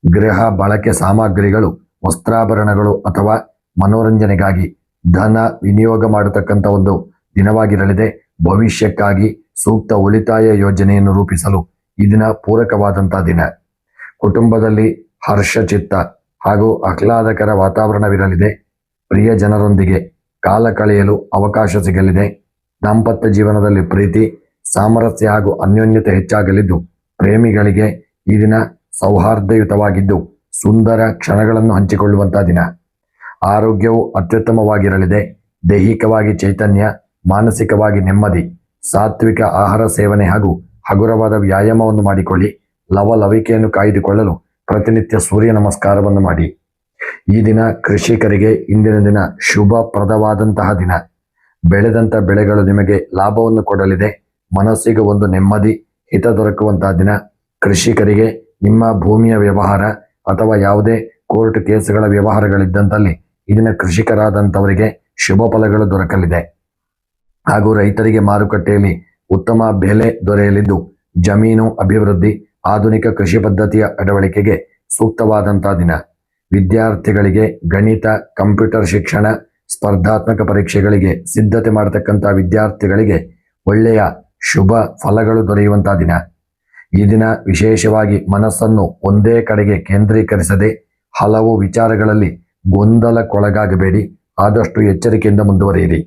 ಗೃಹ ಬಳಕೆ ಸಾಮಗ್ರಿಗಳು, ವಸ್ತ್ರಾಭರಣಗಳು ಅಥವಾ ಮನೋರಂಜನೆಗಾಗಿ ಧನ ವಿನಿಯೋಗ ಮಾಡತಕ್ಕಂಥ ಒಂದು ದಿನವಾಗಿರಲಿದೆ. ಭವಿಷ್ಯಕ್ಕಾಗಿ ಸೂಕ್ತ ಉಳಿತಾಯ ಯೋಜನೆಯನ್ನು ರೂಪಿಸಲು ಈ ದಿನ ಪೂರಕವಾದಂತಹ ದಿನ. ಕುಟುಂಬದಲ್ಲಿ ಹರ್ಷಚಿತ್ತ ಹಾಗೂ ಆಹ್ಲಾದಕರ ವಾತಾವರಣವಿರಲಿದೆ. ಪ್ರಿಯ ಜನರೊಂದಿಗೆ ಕಾಲ ಕಳೆಯಲು ಅವಕಾಶ ಸಿಗಲಿದೆ. ದಾಂಪತ್ಯ ಜೀವನದಲ್ಲಿ ಪ್ರೀತಿ, ಸಾಮರಸ್ಯ ಹಾಗೂ ಅನ್ಯೋನ್ಯತೆ ಹೆಚ್ಚಾಗಲಿದ್ದು, ಪ್ರೇಮಿಗಳಿಗೆ ಈ ದಿನ ಸೌಹಾರ್ದಯುತವಾಗಿದ್ದು ಸುಂದರ ಕ್ಷಣಗಳನ್ನು ಹಂಚಿಕೊಳ್ಳುವಂತಹ ದಿನ. ಆರೋಗ್ಯವು ಅತ್ಯುತ್ತಮವಾಗಿರಲಿದೆ. ದೈಹಿಕವಾಗಿ ಚೈತನ್ಯ, ಮಾನಸಿಕವಾಗಿ ನೆಮ್ಮದಿ. ಸಾತ್ವಿಕ ಆಹಾರ ಸೇವನೆ ಹಾಗೂ ಹಗುರವಾದ ವ್ಯಾಯಾಮವನ್ನು ಮಾಡಿಕೊಳ್ಳಿ. ಲವಲವಿಕೆಯನ್ನು ಕಾಯ್ದುಕೊಳ್ಳಲು ಪ್ರತಿನಿತ್ಯ ಸೂರ್ಯ ನಮಸ್ಕಾರವನ್ನು ಮಾಡಿ. ಈ ದಿನ ಕೃಷಿಕರಿಗೆ ಇಂದಿನ ದಿನ ಶುಭಪ್ರದವಾದಂತಹ ದಿನ. ಬೆಳೆದಂಥ ಬೆಳೆಗಳು ನಿಮಗೆ ಲಾಭವನ್ನು ಕೊಡಲಿದೆ. ಮನಸ್ಸಿಗೆ ಒಂದು ನೆಮ್ಮದಿ, ಹಿತ ದೊರಕುವಂತಹ ದಿನ. ಕೃಷಿಕರಿಗೆ ನಿಮ್ಮ ಭೂಮಿಯ ವ್ಯವಹಾರ ಅಥವಾ ಯಾವುದೇ ಕೋರ್ಟ್ ಕೇಸುಗಳ ವ್ಯವಹಾರಗಳಿದ್ದಂಥಲ್ಲಿ ಇದನ್ನ ಕೃಷಿಕರಾದಂಥವರಿಗೆ ಶುಭ ಫಲಗಳು ದೊರಕಲಿದೆ. ಹಾಗೂ ರೈತರಿಗೆ ಮಾರುಕಟ್ಟೆಯಲ್ಲಿ ಉತ್ತಮ ಬೆಲೆ ದೊರೆಯಲಿದ್ದು, ಜಮೀನು ಅಭಿವೃದ್ಧಿ, ಆಧುನಿಕ ಕೃಷಿ ಪದ್ಧತಿಯ ಅಳವಡಿಕೆಗೆ ಸೂಕ್ತವಾದಂತಹ ದಿನ. ವಿದ್ಯಾರ್ಥಿಗಳಿಗೆ ಗಣಿತ, ಕಂಪ್ಯೂಟರ್ ಶಿಕ್ಷಣ, ಸ್ಪರ್ಧಾತ್ಮಕ ಪರೀಕ್ಷೆಗಳಿಗೆ ಸಿದ್ಧತೆ ಮಾಡತಕ್ಕಂಥ ವಿದ್ಯಾರ್ಥಿಗಳಿಗೆ ಒಳ್ಳೆಯ ಶುಭ ಫಲಗಳು ದೊರೆಯುವಂತಹ ದಿನ. ಈ ದಿನ ವಿಶೇಷವಾಗಿ ಮನಸ್ಸನ್ನು ಒಂದೇ ಕಡೆಗೆ ಕೇಂದ್ರೀಕರಿಸದೆ ಹಲವು ವಿಚಾರಗಳಲ್ಲಿ ಗೊಂದಲಕ್ಕೊಳಗಾಗಬೇಡಿ. ಆದಷ್ಟು ಎಚ್ಚರಿಕೆಯಿಂದ ಮುಂದುವರಿಯಿರಿ.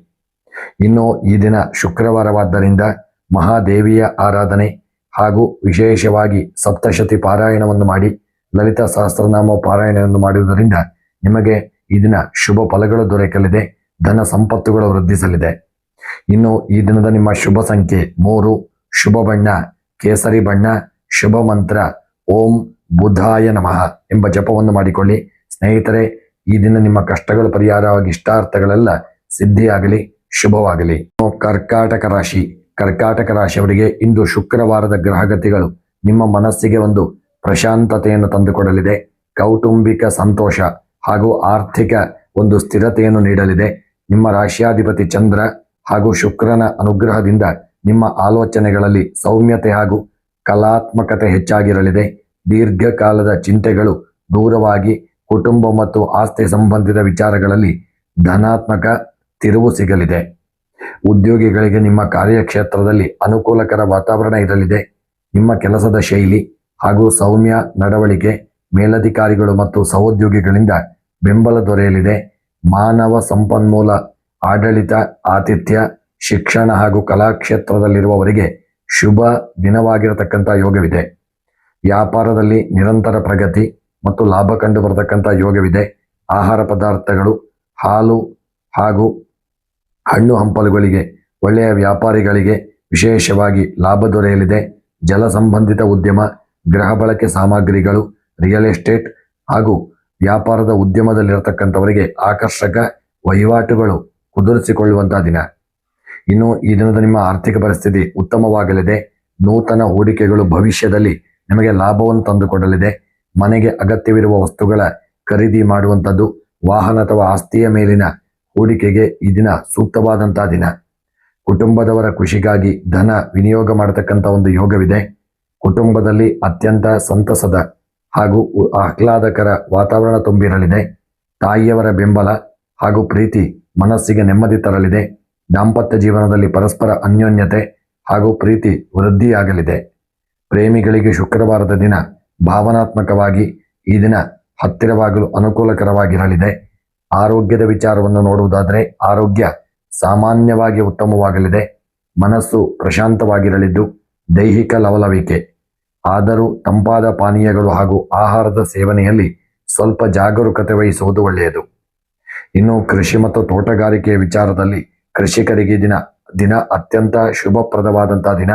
ಇನ್ನು ಈ ದಿನ ಶುಕ್ರವಾರವಾದ್ದರಿಂದ ಮಹಾದೇವಿಯ ಆರಾಧನೆ ಹಾಗೂ ವಿಶೇಷವಾಗಿ ಸಪ್ತಶತಿ ಪಾರಾಯಣವನ್ನು ಮಾಡಿ, ಲಲಿತ ಸಹಸ್ರನಾಮ ಪಾರಾಯಣವನ್ನು ಮಾಡುವುದರಿಂದ ನಿಮಗೆ ಈ ದಿನ ಶುಭ ಫಲಗಳು ದೊರಕಲಿದೆ. ಧನ ಸಂಪತ್ತುಗಳು ವೃದ್ಧಿಸಲಿದೆ. ಇನ್ನು ಈ ದಿನದ ನಿಮ್ಮ ಶುಭ ಸಂಖ್ಯೆ 3, ಶುಭ ಬಣ್ಣ ಕೇಸರಿ ಬಣ್ಣ, ಶುಭ ಮಂತ್ರ ಓಂ ಬುಧಾಯ ನಮಃ ಎಂಬ ಜಪವನ್ನು ಮಾಡಿಕೊಳ್ಳಿ. ಸ್ನೇಹಿತರೆ, ಈ ದಿನ ನಿಮ್ಮ ಕಷ್ಟಗಳು ಪರಿಹಾರವಾಗಿ ಇಷ್ಟಾರ್ಥಗಳೆಲ್ಲ ಸಿದ್ಧಿಯಾಗಲಿ, ಶುಭವಾಗಲಿ. ಕರ್ಕಾಟಕ ರಾಶಿ. ಕರ್ಕಾಟಕ ರಾಶಿಯವರಿಗೆ ಇಂದು ಶುಕ್ರವಾರದ ಗ್ರಹಗತಿಗಳು ನಿಮ್ಮ ಮನಸ್ಸಿಗೆ ಒಂದು ಪ್ರಶಾಂತತೆಯನ್ನು ತಂದುಕೊಡಲಿದೆ. ಕೌಟುಂಬಿಕ ಸಂತೋಷ ಹಾಗೂ ಆರ್ಥಿಕ ಒಂದು ಸ್ಥಿರತೆಯನ್ನು ನೀಡಲಿದೆ. ನಿಮ್ಮ ರಾಶಿಯಾಧಿಪತಿ ಚಂದ್ರ ಹಾಗೂ ಶುಕ್ರನ ಅನುಗ್ರಹದಿಂದ ನಿಮ್ಮ ಆಲೋಚನೆಗಳಲ್ಲಿ ಸೌಮ್ಯತೆ ಹಾಗೂ ಕಲಾತ್ಮಕತೆ ಹೆಚ್ಚಾಗಿರಲಿದೆ. ದೀರ್ಘಕಾಲದ ಚಿಂತೆಗಳು ದೂರವಾಗಿ ಕುಟುಂಬ ಮತ್ತು ಆಸ್ತಿ ಸಂಬಂಧಿತ ವಿಚಾರಗಳಲ್ಲಿ ಧನಾತ್ಮಕ ತಿರುವು ಸಿಗಲಿದೆ. ಉದ್ಯೋಗಿಗಳಿಗೆ ನಿಮ್ಮ ಕಾರ್ಯಕ್ಷೇತ್ರದಲ್ಲಿ ಅನುಕೂಲಕರ ವಾತಾವರಣ ಇರಲಿದೆ. ನಿಮ್ಮ ಕೆಲಸದ ಶೈಲಿ ಹಾಗೂ ಸೌಮ್ಯ ನಡವಳಿಕೆ ಮೇಲಧಿಕಾರಿಗಳು ಮತ್ತು ಸಹೋದ್ಯೋಗಿಗಳಿಂದ ಬೆಂಬಲ ದೊರೆಯಲಿದೆ. ಮಾನವ ಸಂಪನ್ಮೂಲ, ಆಡಳಿತ, ಆತಿಥ್ಯ, ಶಿಕ್ಷಣ ಹಾಗೂ ಕಲಾಕ್ಷೇತ್ರದಲ್ಲಿರುವವರಿಗೆ ಶುಭ ದಿನವಾಗಿರತಕ್ಕಂಥ ಯೋಗವಿದೆ. ವ್ಯಾಪಾರದಲ್ಲಿ ನಿರಂತರ ಪ್ರಗತಿ ಮತ್ತು ಲಾಭ ಕಂಡು ಬರತಕ್ಕಂಥ ಯೋಗವಿದೆ. ಆಹಾರ ಪದಾರ್ಥಗಳು, ಹಾಲು ಹಾಗೂ ಹಣ್ಣು ಹಂಪಲುಗಳಿಗೆ ಒಳ್ಳೆಯ ವ್ಯಾಪಾರಿಗಳಿಗೆ ವಿಶೇಷವಾಗಿ ಲಾಭ ದೊರೆಯಲಿದೆ. ಜಲ ಸಂಬಂಧಿತ ಉದ್ಯಮ, ಗೃಹ ಬಳಕೆ ಸಾಮಗ್ರಿಗಳು, ರಿಯಲ್ ಎಸ್ಟೇಟ್ ಹಾಗೂ ವ್ಯಾಪಾರದ ಉದ್ಯಮದಲ್ಲಿರತಕ್ಕಂಥವರಿಗೆ ಆಕರ್ಷಕ ವಹಿವಾಟುಗಳು ಕುದುರಿಸಿಕೊಳ್ಳುವಂತಹ ದಿನ. ಇನ್ನು ಈ ದಿನದ ನಿಮ್ಮ ಆರ್ಥಿಕ ಪರಿಸ್ಥಿತಿ ಉತ್ತಮವಾಗಲಿದೆ. ನೂತನ ಹೂಡಿಕೆಗಳು ಭವಿಷ್ಯದಲ್ಲಿ ನಿಮಗೆ ಲಾಭವನ್ನು ತಂದುಕೊಡಲಿದೆ. ಮನೆಗೆ ಅಗತ್ಯವಿರುವ ವಸ್ತುಗಳ ಖರೀದಿ ಮಾಡುವಂಥದ್ದು, ವಾಹನ ಅಥವಾ ಆಸ್ತಿಯ ಮೇಲಿನ ಹೂಡಿಕೆಗೆ ಈ ದಿನ ಸೂಕ್ತವಾದಂತಹ ದಿನ. ಕುಟುಂಬದವರ ಖುಷಿಗಾಗಿ ಧನ ವಿನಿಯೋಗ ಮಾಡತಕ್ಕಂಥ ಒಂದು ಯೋಗವಿದೆ. ಕುಟುಂಬದಲ್ಲಿ ಅತ್ಯಂತ ಸಂತಸದ ಹಾಗೂ ಆಹ್ಲಾದಕರ ವಾತಾವರಣ ತುಂಬಿರಲಿದೆ. ತಾಯಿಯವರ ಬೆಂಬಲ ಹಾಗೂ ಪ್ರೀತಿ ಮನಸ್ಸಿಗೆ ನೆಮ್ಮದಿ ತರಲಿದೆ. ದಾಂಪತ್ಯ ಜೀವನದಲ್ಲಿ ಪರಸ್ಪರ ಅನ್ಯೋನ್ಯತೆ ಹಾಗೂ ಪ್ರೀತಿ ವೃದ್ಧಿಯಾಗಲಿದೆ. ಪ್ರೇಮಿಗಳಿಗೆ ಶುಕ್ರವಾರದ ದಿನ ಭಾವನಾತ್ಮಕವಾಗಿ ಈ ದಿನ ಹತ್ತಿರವಾಗಲು ಅನುಕೂಲಕರವಾಗಿರಲಿದೆ. ಆರೋಗ್ಯದ ವಿಚಾರವನ್ನು ನೋಡುವುದಾದರೆ ಆರೋಗ್ಯ ಸಾಮಾನ್ಯವಾಗಿ ಉತ್ತಮವಾಗಲಿದೆ. ಮನಸ್ಸು ಪ್ರಶಾಂತವಾಗಿರಲಿದ್ದು ದೈಹಿಕ ಲವಲವಿಕೆ. ಆದರೂ ತಂಪಾದ ಪಾನೀಯಗಳು ಹಾಗೂ ಆಹಾರದ ಸೇವನೆಯಲ್ಲಿ ಸ್ವಲ್ಪ ಜಾಗರೂಕತೆ ವಹಿಸುವುದು ಒಳ್ಳೆಯದು. ಇನ್ನು ಕೃಷಿ ಮತ್ತು ತೋಟಗಾರಿಕೆಯ ವಿಚಾರದಲ್ಲಿ ಕೃಷಿಕರಿಗೆ ದಿನ ಅತ್ಯಂತ ಶುಭಪ್ರದವಾದಂತಹ ದಿನ.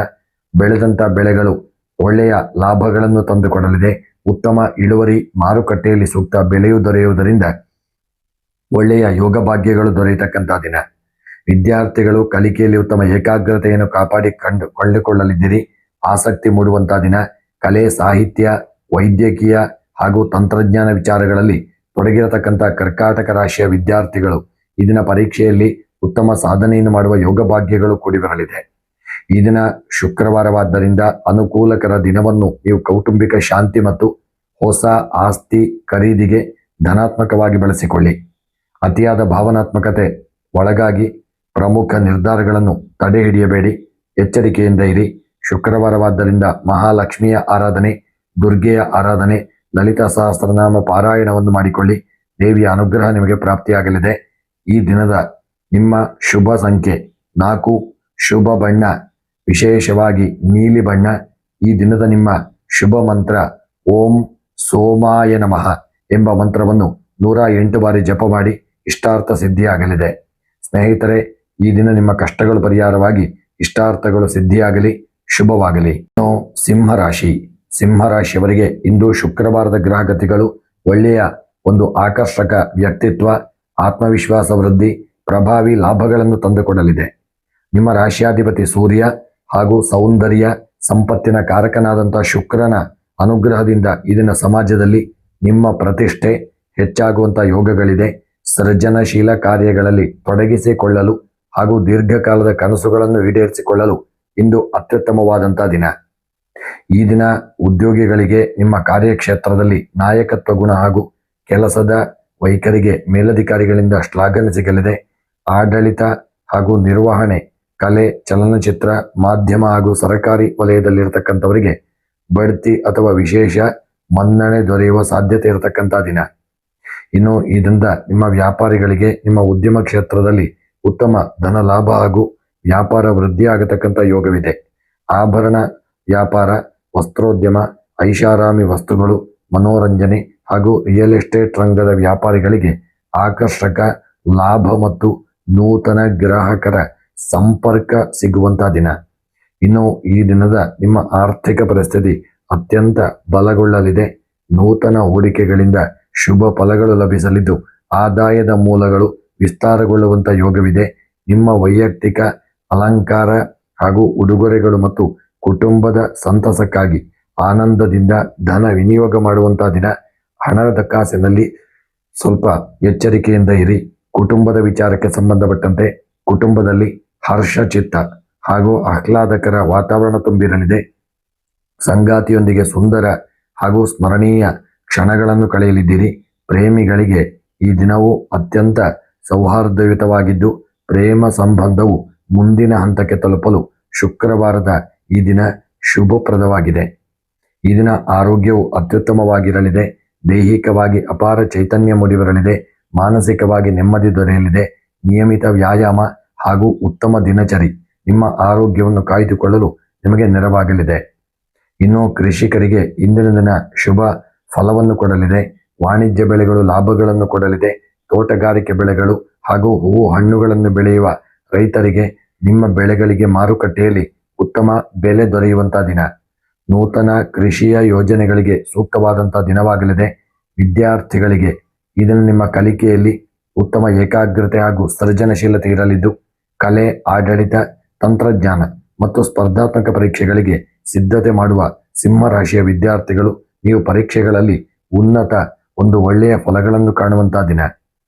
ಬೆಳೆದಂಥ ಬೆಳೆಗಳು ಒಳ್ಳೆಯ ಲಾಭಗಳನ್ನು ತಂದುಕೊಡಲಿದೆ. ಉತ್ತಮ ಇಳುವರಿ, ಮಾರುಕಟ್ಟೆಯಲ್ಲಿ ಸೂಕ್ತ ಬೆಲೆಯು ದೊರೆಯುವುದರಿಂದ ಒಳ್ಳೆಯ ಯೋಗ ಭಾಗ್ಯಗಳು ದೊರೆಯತಕ್ಕಂಥ ದಿನ. ವಿದ್ಯಾರ್ಥಿಗಳು ಕಲಿಕೆಯಲ್ಲಿ ಉತ್ತಮ ಏಕಾಗ್ರತೆಯನ್ನು ಕೊಂಡುಕೊಳ್ಳಲಿದ್ದೀರಿ. ಆಸಕ್ತಿ ಮೂಡುವಂತಹ ದಿನ. ಕಲೆ, ಸಾಹಿತ್ಯ, ವೈದ್ಯಕೀಯ ಹಾಗೂ ತಂತ್ರಜ್ಞಾನ ವಿಚಾರಗಳಲ್ಲಿ ತೊಡಗಿರತಕ್ಕಂಥ ಕರ್ಕಾಟಕ ರಾಶಿಯ ವಿದ್ಯಾರ್ಥಿಗಳು ಈ ದಿನ ಪರೀಕ್ಷೆಯಲ್ಲಿ ಉತ್ತಮ ಸಾಧನೆಯನ್ನು ಮಾಡುವ ಯೋಗ ಭಾಗ್ಯಗಳು ಕೂಡಿ ಬರಲಿದೆ. ಈ ದಿನ ಶುಕ್ರವಾರವಾದ್ದರಿಂದ ಅನುಕೂಲಕರ ದಿನವನ್ನು ನೀವು ಕೌಟುಂಬಿಕ ಶಾಂತಿ ಮತ್ತು ಹೊಸ ಆಸ್ತಿ ಖರೀದಿಗೆ ಧನಾತ್ಮಕವಾಗಿ ಬಳಸಿಕೊಳ್ಳಿ. ಅತಿಯಾದ ಭಾವನಾತ್ಮಕತೆ ಒಳಗಾಗಿ ಪ್ರಮುಖ ನಿರ್ಧಾರಗಳನ್ನು ತಡೆ ಹಿಡಿಯಬೇಡಿ. ಎಚ್ಚರಿಕೆಯಿಂದ ಇರಿ. ಶುಕ್ರವಾರವಾದ್ದರಿಂದ ಮಹಾಲಕ್ಷ್ಮಿಯ ಆರಾಧನೆ, ದುರ್ಗೆಯ ಆರಾಧನೆ, ಲಲಿತಾ ಸಹಸ್ರನಾಮ ಪಾರಾಯಣವನ್ನು ಮಾಡಿಕೊಳ್ಳಿ. ದೇವಿಯ ಅನುಗ್ರಹ ನಿಮಗೆ ಪ್ರಾಪ್ತಿಯಾಗಲಿದೆ. ಈ ದಿನದ ನಿಮ್ಮ ಶುಭ ಸಂಖ್ಯೆ 4, ಶುಭ ಬಣ್ಣ ವಿಶೇಷವಾಗಿ ನೀಲಿ ಬಣ್ಣ. ಈ ದಿನದ ನಿಮ್ಮ ಶುಭ ಮಂತ್ರ ಓಂ ಸೋಮಾಯ ನಮಃ ಎಂಬ ಮಂತ್ರವನ್ನು 108 ಬಾರಿ ಜಪ ಮಾಡಿ ಇಷ್ಟಾರ್ಥ ಸಿದ್ಧಿಯಾಗಲಿದೆ. ಸ್ನೇಹಿತರೆ, ಈ ದಿನ ನಿಮ್ಮ ಕಷ್ಟಗಳು ಪರಿಹಾರವಾಗಿ ಇಷ್ಟಾರ್ಥಗಳು ಸಿದ್ಧಿಯಾಗಲಿ, ಶುಭವಾಗಲಿ. ಸಿಂಹರಾಶಿ. ಸಿಂಹರಾಶಿಯವರಿಗೆ ಇಂದು ಶುಕ್ರವಾರದ ಗ್ರಹಗತಿಗಳು ಒಳ್ಳೆಯ ಒಂದು ಆಕರ್ಷಕ ವ್ಯಕ್ತಿತ್ವ, ಆತ್ಮವಿಶ್ವಾಸ ವೃದ್ಧಿ, ಪ್ರಭಾವಿ ಲಾಭಗಳನ್ನು ತಂದುಕೊಡಲಿದೆ. ನಿಮ್ಮ ರಾಶಿಯಾಧಿಪತಿ ಸೂರ್ಯ ಹಾಗೂ ಸೌಂದರ್ಯ ಸಂಪತ್ತಿನ ಕಾರಕನಾದಂಥ ಶುಕ್ರನ ಅನುಗ್ರಹದಿಂದ ಈ ದಿನ ಸಮಾಜದಲ್ಲಿ ನಿಮ್ಮ ಪ್ರತಿಷ್ಠೆ ಹೆಚ್ಚಾಗುವಂಥ ಯೋಗಗಳಿದೆ. ಸೃಜನಶೀಲ ಕಾರ್ಯಗಳಲ್ಲಿ ತೊಡಗಿಸಿಕೊಳ್ಳಲು ಹಾಗೂ ದೀರ್ಘಕಾಲದ ಕನಸುಗಳನ್ನು ಈಡೇರಿಸಿಕೊಳ್ಳಲು ಇಂದು ಅತ್ಯುತ್ತಮವಾದಂಥ ದಿನ. ಈ ದಿನ ಉದ್ಯೋಗಿಗಳಿಗೆ ನಿಮ್ಮ ಕಾರ್ಯಕ್ಷೇತ್ರದಲ್ಲಿ ನಾಯಕತ್ವ ಗುಣ ಹಾಗೂ ಕೆಲಸದ ವೈಖರಿಗೆ ಮೇಲಧಿಕಾರಿಗಳಿಂದ ಶ್ಲಾಘನೆ ಸಿಗಲಿದೆ. ಆಡಳಿತ ಹಾಗೂ ನಿರ್ವಹಣೆ, ಕಲೆ, ಚಲನಚಿತ್ರ, ಮಾಧ್ಯಮ ಹಾಗೂ ಸರ್ಕಾರಿ ವಲಯದಲ್ಲಿರತಕ್ಕಂಥವರಿಗೆ ಬಡ್ತಿ ಅಥವಾ ವಿಶೇಷ ಮನ್ನಣೆ ದೊರೆಯುವ ಸಾಧ್ಯತೆ ಇರತಕ್ಕಂಥ ದಿನ. ಇನ್ನು ಇದರಿಂದ ನಿಮ್ಮ ವ್ಯಾಪಾರಿಗಳಿಗೆ ನಿಮ್ಮ ಉದ್ಯಮ ಕ್ಷೇತ್ರದಲ್ಲಿ ಉತ್ತಮ ಧನ ಲಾಭ ಹಾಗೂ ವ್ಯಾಪಾರ ವೃದ್ಧಿಯಾಗತಕ್ಕಂಥ ಯೋಗವಿದೆ. ಆಭರಣ ವ್ಯಾಪಾರ, ವಸ್ತ್ರೋದ್ಯಮ, ಐಷಾರಾಮಿ ವಸ್ತುಗಳು, ಮನೋರಂಜನೆ ಹಾಗೂ ರಿಯಲ್ ಎಸ್ಟೇಟ್ ರಂಗದ ವ್ಯಾಪಾರಿಗಳಿಗೆ ಆಕರ್ಷಕ ಲಾಭ ಮತ್ತು ನೂತನ ಗ್ರಾಹಕರ ಸಂಪರ್ಕ ಸಿಗುವಂಥ ದಿನ. ಇನ್ನು ಈ ದಿನದ ನಿಮ್ಮ ಆರ್ಥಿಕ ಪರಿಸ್ಥಿತಿ ಅತ್ಯಂತ ಬಲಗೊಳ್ಳಲಿದೆ. ನೂತನ ಹೂಡಿಕೆಗಳಿಂದ ಶುಭ ಫಲಗಳು ಲಭಿಸಲಿದ್ದು ಆದಾಯದ ಮೂಲಗಳು ವಿಸ್ತಾರಗೊಳ್ಳುವಂಥ ಯೋಗವಿದೆ. ನಿಮ್ಮ ವೈಯಕ್ತಿಕ ಅಲಂಕಾರ ಹಾಗೂ ಉಡುಗೊರೆಗಳು ಮತ್ತು ಕುಟುಂಬದ ಸಂತಸಕ್ಕಾಗಿ ಆನಂದದಿಂದ ಧನ ವಿನಿಯೋಗ ಮಾಡುವಂಥ ದಿನ. ಹಣದ ಕಾಸಿನಲ್ಲಿ ಸ್ವಲ್ಪ ಎಚ್ಚರಿಕೆಯಿಂದ ಇರಿ. ಕುಟುಂಬದ ವಿಚಾರಕ್ಕೆ ಸಂಬಂಧಪಟ್ಟಂತೆ ಕುಟುಂಬದಲ್ಲಿ ಹರ್ಷಚಿತ್ತ ಹಾಗೂ ಆಹ್ಲಾದಕರ ವಾತಾವರಣ ತುಂಬಿರಲಿದೆ. ಸಂಗಾತಿಯೊಂದಿಗೆ ಸುಂದರ ಹಾಗೂ ಸ್ಮರಣೀಯ ಕ್ಷಣಗಳನ್ನು ಕಳೆಯಲಿದ್ದೀರಿ. ಪ್ರೇಮಿಗಳಿಗೆ ಈ ದಿನವೂ ಅತ್ಯಂತ ಸೌಹಾರ್ದಯುತವಾಗಿದ್ದು ಪ್ರೇಮ ಸಂಬಂಧವು ಮುಂದಿನ ಹಂತಕ್ಕೆ ತಲುಪಲು ಶುಕ್ರವಾರದ ಈ ದಿನ ಶುಭಪ್ರದವಾಗಿದೆ. ಈ ದಿನ ಆರೋಗ್ಯವು ಅತ್ಯುತ್ತಮವಾಗಿರಲಿದೆ. ದೈಹಿಕವಾಗಿ ಅಪಾರ ಚೈತನ್ಯ ಮೂಡಿಬರಲಿದೆ. ಮಾನಸಿಕವಾಗಿ ನೆಮ್ಮದಿ ದೊರೆಯಲಿದೆ. ನಿಯಮಿತ ವ್ಯಾಯಾಮ ಹಾಗೂ ಉತ್ತಮ ದಿನಚರಿ ನಿಮ್ಮ ಆರೋಗ್ಯವನ್ನು ಕಾಯ್ದುಕೊಳ್ಳಲು ನಿಮಗೆ ನೆರವಾಗಲಿದೆ. ಇನ್ನು ಕೃಷಿಕರಿಗೆ ಇಂದಿನ ದಿನ ಶುಭ ಫಲವನ್ನು ಕೊಡಲಿದೆ. ವಾಣಿಜ್ಯ ಬೆಳೆಗಳು ಲಾಭಗಳನ್ನು ಕೊಡಲಿದೆ. ತೋಟಗಾರಿಕೆ ಬೆಳೆಗಳು ಹಾಗೂ ಹೂವು ಹಣ್ಣುಗಳನ್ನು ಬೆಳೆಯುವ ರೈತರಿಗೆ ನಿಮ್ಮ ಬೆಳೆಗಳಿಗೆ ಮಾರುಕಟ್ಟೆಯಲ್ಲಿ ಉತ್ತಮ ಬೆಲೆ ದೊರೆಯುವಂಥ ದಿನ. ನೂತನ ಕೃಷಿಯ ಯೋಜನೆಗಳಿಗೆ ಸೂಕ್ತವಾದಂಥ ದಿನವಾಗಲಿದೆ. ವಿದ್ಯಾರ್ಥಿಗಳಿಗೆ ಇದನ್ನು ನಿಮ್ಮ ಕಲಿಕೆಯಲ್ಲಿ ಉತ್ತಮ ಏಕಾಗ್ರತೆ ಹಾಗೂ ಸೃಜನಶೀಲತೆ ಇರಲಿದ್ದು ಕಲೆ, ಆಡಳಿತ, ತಂತ್ರಜ್ಞಾನ ಮತ್ತು ಸ್ಪರ್ಧಾತ್ಮಕ ಪರೀಕ್ಷೆಗಳಿಗೆ ಸಿದ್ಧತೆ ಮಾಡುವ ಸಿಂಹರಾಶಿಯ ವಿದ್ಯಾರ್ಥಿಗಳು ನೀವು ಪರೀಕ್ಷೆಗಳಲ್ಲಿ ಉನ್ನತ ಒಂದು ಒಳ್ಳೆಯ ಫಲಗಳನ್ನು ಕಾಣುವಂತಹ ದಿನ.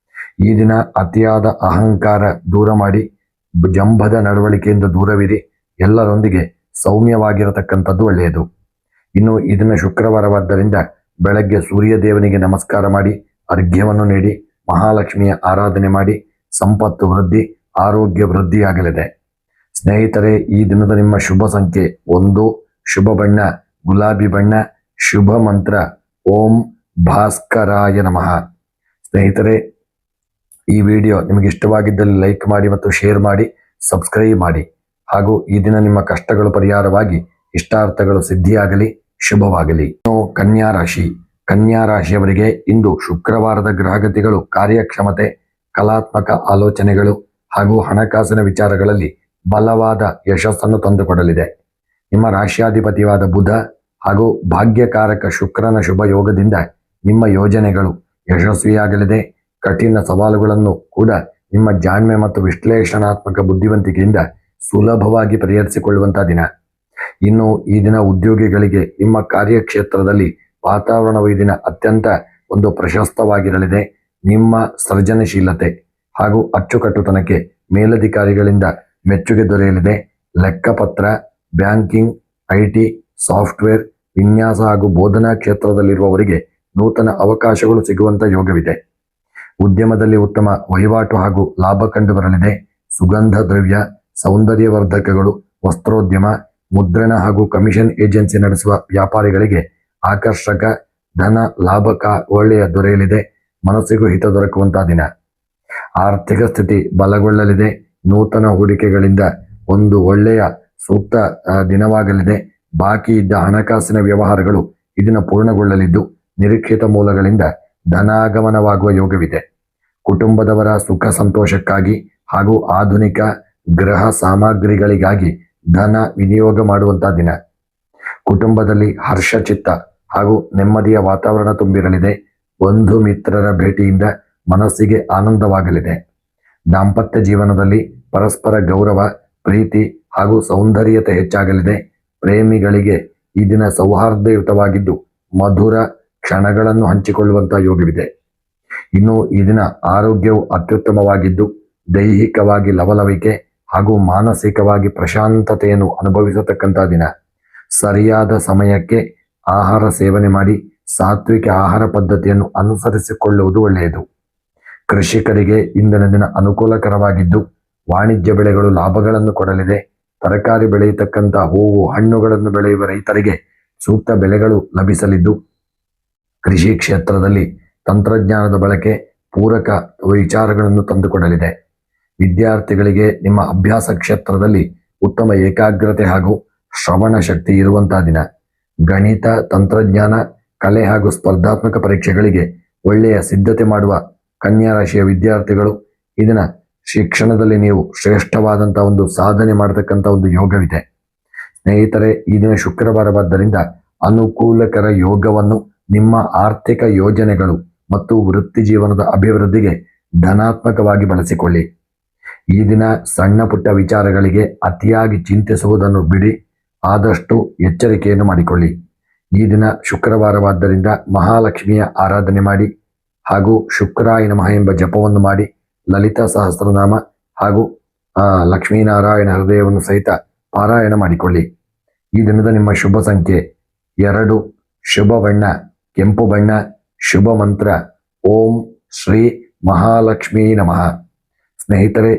ಈ ದಿನ ಅತಿಯಾದ ಅಹಂಕಾರ ದೂರ ಮಾಡಿ ಜಂಭದ ನಡವಳಿಕೆಯಿಂದ ದೂರವಿರಿ. ಎಲ್ಲರೊಂದಿಗೆ ಸೌಮ್ಯವಾಗಿರತಕ್ಕಂಥದ್ದು ಒಳ್ಳೆಯದು. ಇನ್ನು ಈ ದಿನ ಶುಕ್ರವಾರವಾದ್ದರಿಂದ ಬೆಳಗ್ಗೆ ಸೂರ್ಯ ದೇವನಿಗೆ ನಮಸ್ಕಾರ ಮಾಡಿ ಅರ್ಘ್ಯವನ್ನು ನೀಡಿ ಮಹಾಲಕ್ಷ್ಮಿಯ ಆರಾಧನೆ ಮಾಡಿ ಸಂಪತ್ತು ವೃದ್ಧಿ, ಆರೋಗ್ಯ ವೃದ್ಧಿಯಾಗಲಿದೆ. ಸ್ನೇಹಿತರೆ, ಈ ದಿನದ ನಿಮ್ಮ ಶುಭ ಸಂಖ್ಯೆ 1, ಶುಭ ಬಣ್ಣ ಗುಲಾಬಿ ಬಣ್ಣ, ಶುಭ ಮಂತ್ರ ಓಂ ಭಾಸ್ಕರಾಯ ನಮಃ. ಸ್ನೇಹಿತರೆ, ಈ ವಿಡಿಯೋ ನಿಮಗೆ ಇಷ್ಟವಾಗಿದ್ದಲ್ಲಿ ಲೈಕ್ ಮಾಡಿ ಮತ್ತು ಶೇರ್ ಮಾಡಿ, ಸಬ್ಸ್ಕ್ರೈಬ್ ಮಾಡಿ. ಹಾಗೂ ಈ ದಿನ ನಿಮ್ಮ ಕಷ್ಟಗಳು ಪರಿಹಾರವಾಗಿ ಇಷ್ಟಾರ್ಥಗಳು ಸಿದ್ಧಿಯಾಗಲಿ, ಶುಭವಾಗಲಿ. ಕನ್ಯಾ ರಾಶಿ. ಕನ್ಯಾ ರಾಶಿಯವರಿಗೆ ಇಂದು ಶುಕ್ರವಾರದ ಗ್ರಹಗತಿಗಳು ಕಾರ್ಯಕ್ಷಮತೆ, ಕಲಾತ್ಮಕ ಆಲೋಚನೆಗಳು ಹಾಗೂ ಹಣಕಾಸಿನ ವಿಚಾರಗಳಲ್ಲಿ ಬಲವಾದ ಯಶಸ್ಸನ್ನು ತಂದುಕೊಡಲಿದೆ. ನಿಮ್ಮ ರಾಶ್ಯಾಧಿಪತಿಯಾದ ಬುಧ ಹಾಗೂ ಭಾಗ್ಯಕಾರಕ ಶುಕ್ರನ ಶುಭ ಯೋಗದಿಂದ ನಿಮ್ಮ ಯೋಜನೆಗಳು ಯಶಸ್ವಿಯಾಗಲಿದೆ. ಕಠಿಣ ಸವಾಲುಗಳನ್ನು ಕೂಡ ನಿಮ್ಮ ಜಾಣ್ಮೆ ಮತ್ತು ವಿಶ್ಲೇಷಣಾತ್ಮಕ ಬುದ್ಧಿವಂತಿಕೆಯಿಂದ ಸುಲಭವಾಗಿ ಪರಿಹರಿಸಿಕೊಳ್ಳುವಂತಹ ದಿನ. ಇನ್ನು ಈ ದಿನ ಉದ್ಯೋಗಿಗಳಿಗೆ ನಿಮ್ಮ ಕಾರ್ಯಕ್ಷೇತ್ರದಲ್ಲಿ ವಾತಾವರಣವು ಈ ದಿನ ಅತ್ಯಂತ ಒಂದು ಪ್ರಶಸ್ತವಾಗಿರಲಿದೆ. ನಿಮ್ಮ ಸೃಜನಶೀಲತೆ ಹಾಗೂ ಅಚ್ಚುಕಟ್ಟುತನಕ್ಕೆ ಮೇಲಧಿಕಾರಿಗಳಿಂದ ಮೆಚ್ಚುಗೆ ದೊರೆಯಲಿದೆ. ಲೆಕ್ಕಪತ್ರ, ಬ್ಯಾಂಕಿಂಗ್, ಐಟಿ, ಸಾಫ್ಟ್ವೇರ್, ವಿನ್ಯಾಸ ಹಾಗೂ ಬೋಧನಾ ಕ್ಷೇತ್ರದಲ್ಲಿರುವವರಿಗೆ ನೂತನ ಅವಕಾಶಗಳು ಸಿಗುವಂತ ಯೋಗವಿದೆ. ಉದ್ಯಮದಲ್ಲಿ ಉತ್ತಮ ವಹಿವಾಟು ಹಾಗೂ ಲಾಭ ಕಂಡು ಬರಲಿದೆ. ಸುಗಂಧ ದ್ರವ್ಯ, ಸೌಂದರ್ಯವರ್ಧಕಗಳು, ವಸ್ತ್ರೋದ್ಯಮ, ಮುದ್ರಣ ಹಾಗೂ ಕಮಿಷನ್ ಏಜೆನ್ಸಿ ನಡೆಸುವ ವ್ಯಾಪಾರಿಗಳಿಗೆ ಆಕರ್ಷಕ ಧನ ಲಾಭಕ ಒಳ್ಳೆಯ ದೊರೆಯಲಿದೆ. ಮನಸ್ಸಿಗೂ ಹಿತ ದೊರಕುವಂತಹ ದಿನ. ಆರ್ಥಿಕ ಸ್ಥಿತಿ ಬಲಗೊಳ್ಳಲಿದೆ. ನೂತನ ಹೂಡಿಕೆಗಳಿಂದ ಒಂದು ಒಳ್ಳೆಯ ಸೂಕ್ತ ದಿನವಾಗಲಿದೆ. ಬಾಕಿ ಇದ್ದ ಹಣಕಾಸಿನ ವ್ಯವಹಾರಗಳು ಇದನ್ನು ಪೂರ್ಣಗೊಳ್ಳಲಿದ್ದು ನಿರೀಕ್ಷಿತ ಮೂಲಗಳಿಂದ ಧನಾಗಮನವಾಗುವ ಯೋಗವಿದೆ. ಕುಟುಂಬದವರ ಸುಖ ಸಂತೋಷಕ್ಕಾಗಿ ಹಾಗೂ ಆಧುನಿಕ ಗೃಹ ಸಾಮಗ್ರಿಗಳಿಗಾಗಿ ಧನ ವಿನಿಯೋಗ ಮಾಡುವಂತಹ ದಿನ. ಕುಟುಂಬದಲ್ಲಿ ಹರ್ಷಚಿತ್ತ ಹಾಗೂ ನೆಮ್ಮದಿಯ ವಾತಾವರಣ ತುಂಬಿರಲಿದೆ. ಬಂಧು ಮಿತ್ರರ ಭೇಟಿಯಿಂದ ಮನಸ್ಸಿಗೆ ಆನಂದವಾಗಲಿದೆ. ದಾಂಪತ್ಯ ಜೀವನದಲ್ಲಿ ಪರಸ್ಪರ ಗೌರವ, ಪ್ರೀತಿ ಹಾಗೂ ಸೌಂದರ್ಯತೆ ಹೆಚ್ಚಾಗಲಿದೆ. ಪ್ರೇಮಿಗಳಿಗೆ ಈ ದಿನ ಸೌಹಾರ್ದಯುತವಾಗಿದ್ದು ಮಧುರ ಕ್ಷಣಗಳನ್ನು ಹಂಚಿಕೊಳ್ಳುವಂತಹ ಯೋಗವಿದೆ. ಇನ್ನು ಈ ದಿನ ಆರೋಗ್ಯವು ಅತ್ಯುತ್ತಮವಾಗಿದ್ದು ದೈಹಿಕವಾಗಿ ಲವಲವಿಕೆ ಹಾಗೂ ಮಾನಸಿಕವಾಗಿ ಪ್ರಶಾಂತತೆಯನ್ನು ಅನುಭವಿಸತಕ್ಕಂತಹ ದಿನ. ಸರಿಯಾದ ಸಮಯಕ್ಕೆ ಆಹಾರ ಸೇವನೆ ಮಾಡಿ ಸಾತ್ವಿಕ ಆಹಾರ ಪದ್ಧತಿಯನ್ನು ಅನುಸರಿಸಿಕೊಳ್ಳುವುದು ಒಳ್ಳೆಯದು. ಕೃಷಿಕರಿಗೆ ಇಂದಿನ ದಿನ ಅನುಕೂಲಕರವಾಗಿದ್ದು ವಾಣಿಜ್ಯ ಬೆಳೆಗಳು ಲಾಭಗಳನ್ನು ಕೊಡಲಿದೆ. ತರಕಾರಿ ಬೆಳೆಯತಕ್ಕಂಥ ಹೂವು ಹಣ್ಣುಗಳನ್ನು ಬೆಳೆಯುವ ರೈತರಿಗೆ ಸೂಕ್ತ ಬೆಲೆಗಳು ಲಭಿಸಲಿದ್ದು ಕೃಷಿ ಕ್ಷೇತ್ರದಲ್ಲಿ ತಂತ್ರಜ್ಞಾನದ ಬಳಕೆ ಪೂರಕ ವಿಚಾರಗಳನ್ನು ತಂದುಕೊಡಲಿದೆ. ವಿದ್ಯಾರ್ಥಿಗಳಿಗೆ ನಿಮ್ಮ ಅಭ್ಯಾಸ ಕ್ಷೇತ್ರದಲ್ಲಿ ಉತ್ತಮ ಏಕಾಗ್ರತೆ ಹಾಗೂ ಶ್ರವಣ ಶಕ್ತಿ ಇರುವಂತಹ ದಿನ. ಗಣಿತ, ತಂತ್ರಜ್ಞಾನ, ಕಲೆ ಹಾಗೂ ಸ್ಪರ್ಧಾತ್ಮಕ ಪರೀಕ್ಷೆಗಳಿಗೆ ಒಳ್ಳೆಯ ಸಿದ್ಧತೆ ಮಾಡುವ ಕನ್ಯಾ ರಾಶಿಯ ವಿದ್ಯಾರ್ಥಿಗಳು ಇದನ್ನ ಶಿಕ್ಷಣದಲ್ಲಿ ನೀವು ಶ್ರೇಷ್ಠವಾದಂತಹ ಒಂದು ಸಾಧನೆ ಮಾಡತಕ್ಕಂಥ ಒಂದು ಯೋಗವಿದೆ. ಸ್ನೇಹಿತರೆ, ಈ ದಿನ ಶುಕ್ರವಾರವಾದ್ದರಿಂದ ಅನುಕೂಲಕರ ಯೋಗವನ್ನು ನಿಮ್ಮ ಆರ್ಥಿಕ ಯೋಜನೆಗಳು ಮತ್ತು ವೃತ್ತಿ ಜೀವನದ ಅಭಿವೃದ್ಧಿಗೆ ಧನಾತ್ಮಕವಾಗಿ ಬಳಸಿಕೊಳ್ಳಿ. ಈ ದಿನ ಸಣ್ಣ ಪುಟ್ಟ ವಿಚಾರಗಳಿಗೆ ಅತಿಯಾಗಿ ಚಿಂತಿಸುವುದನ್ನು ಬಿಡಿ, ಆದಷ್ಟು ಎಚ್ಚರಿಕೆಯನ್ನು ಮಾಡಿಕೊಳ್ಳಿ. ಈ ದಿನ ಶುಕ್ರವಾರವಾದ್ದರಿಂದ ಮಹಾಲಕ್ಷ್ಮಿಯ ಆರಾಧನೆ ಮಾಡಿ ಹಾಗೂ ಶುಕ್ರಾಯ ನಮಃ ಎಂಬ ಜಪವನ್ನು ಮಾಡಿ ಲಲಿತಾ ಸಹಸ್ರನಾಮ ಹಾಗೂ ಲಕ್ಷ್ಮೀನಾರಾಯಣ ಹೃದಯವನ್ನು ಸಹಿತ ಪಾರಾಯಣ ಮಾಡಿಕೊಳ್ಳಿ. ಈ ದಿನದ ನಿಮ್ಮ ಶುಭ ಸಂಖ್ಯೆ 2, ಶುಭ ಬಣ್ಣ ಕೆಂಪು ಬಣ್ಣ, ಶುಭ ಮಂತ್ರ ಓಂ ಶ್ರೀ ಮಹಾಲಕ್ಷ್ಮೀ ನಮಃ. ಸ್ನೇಹಿತರೆ,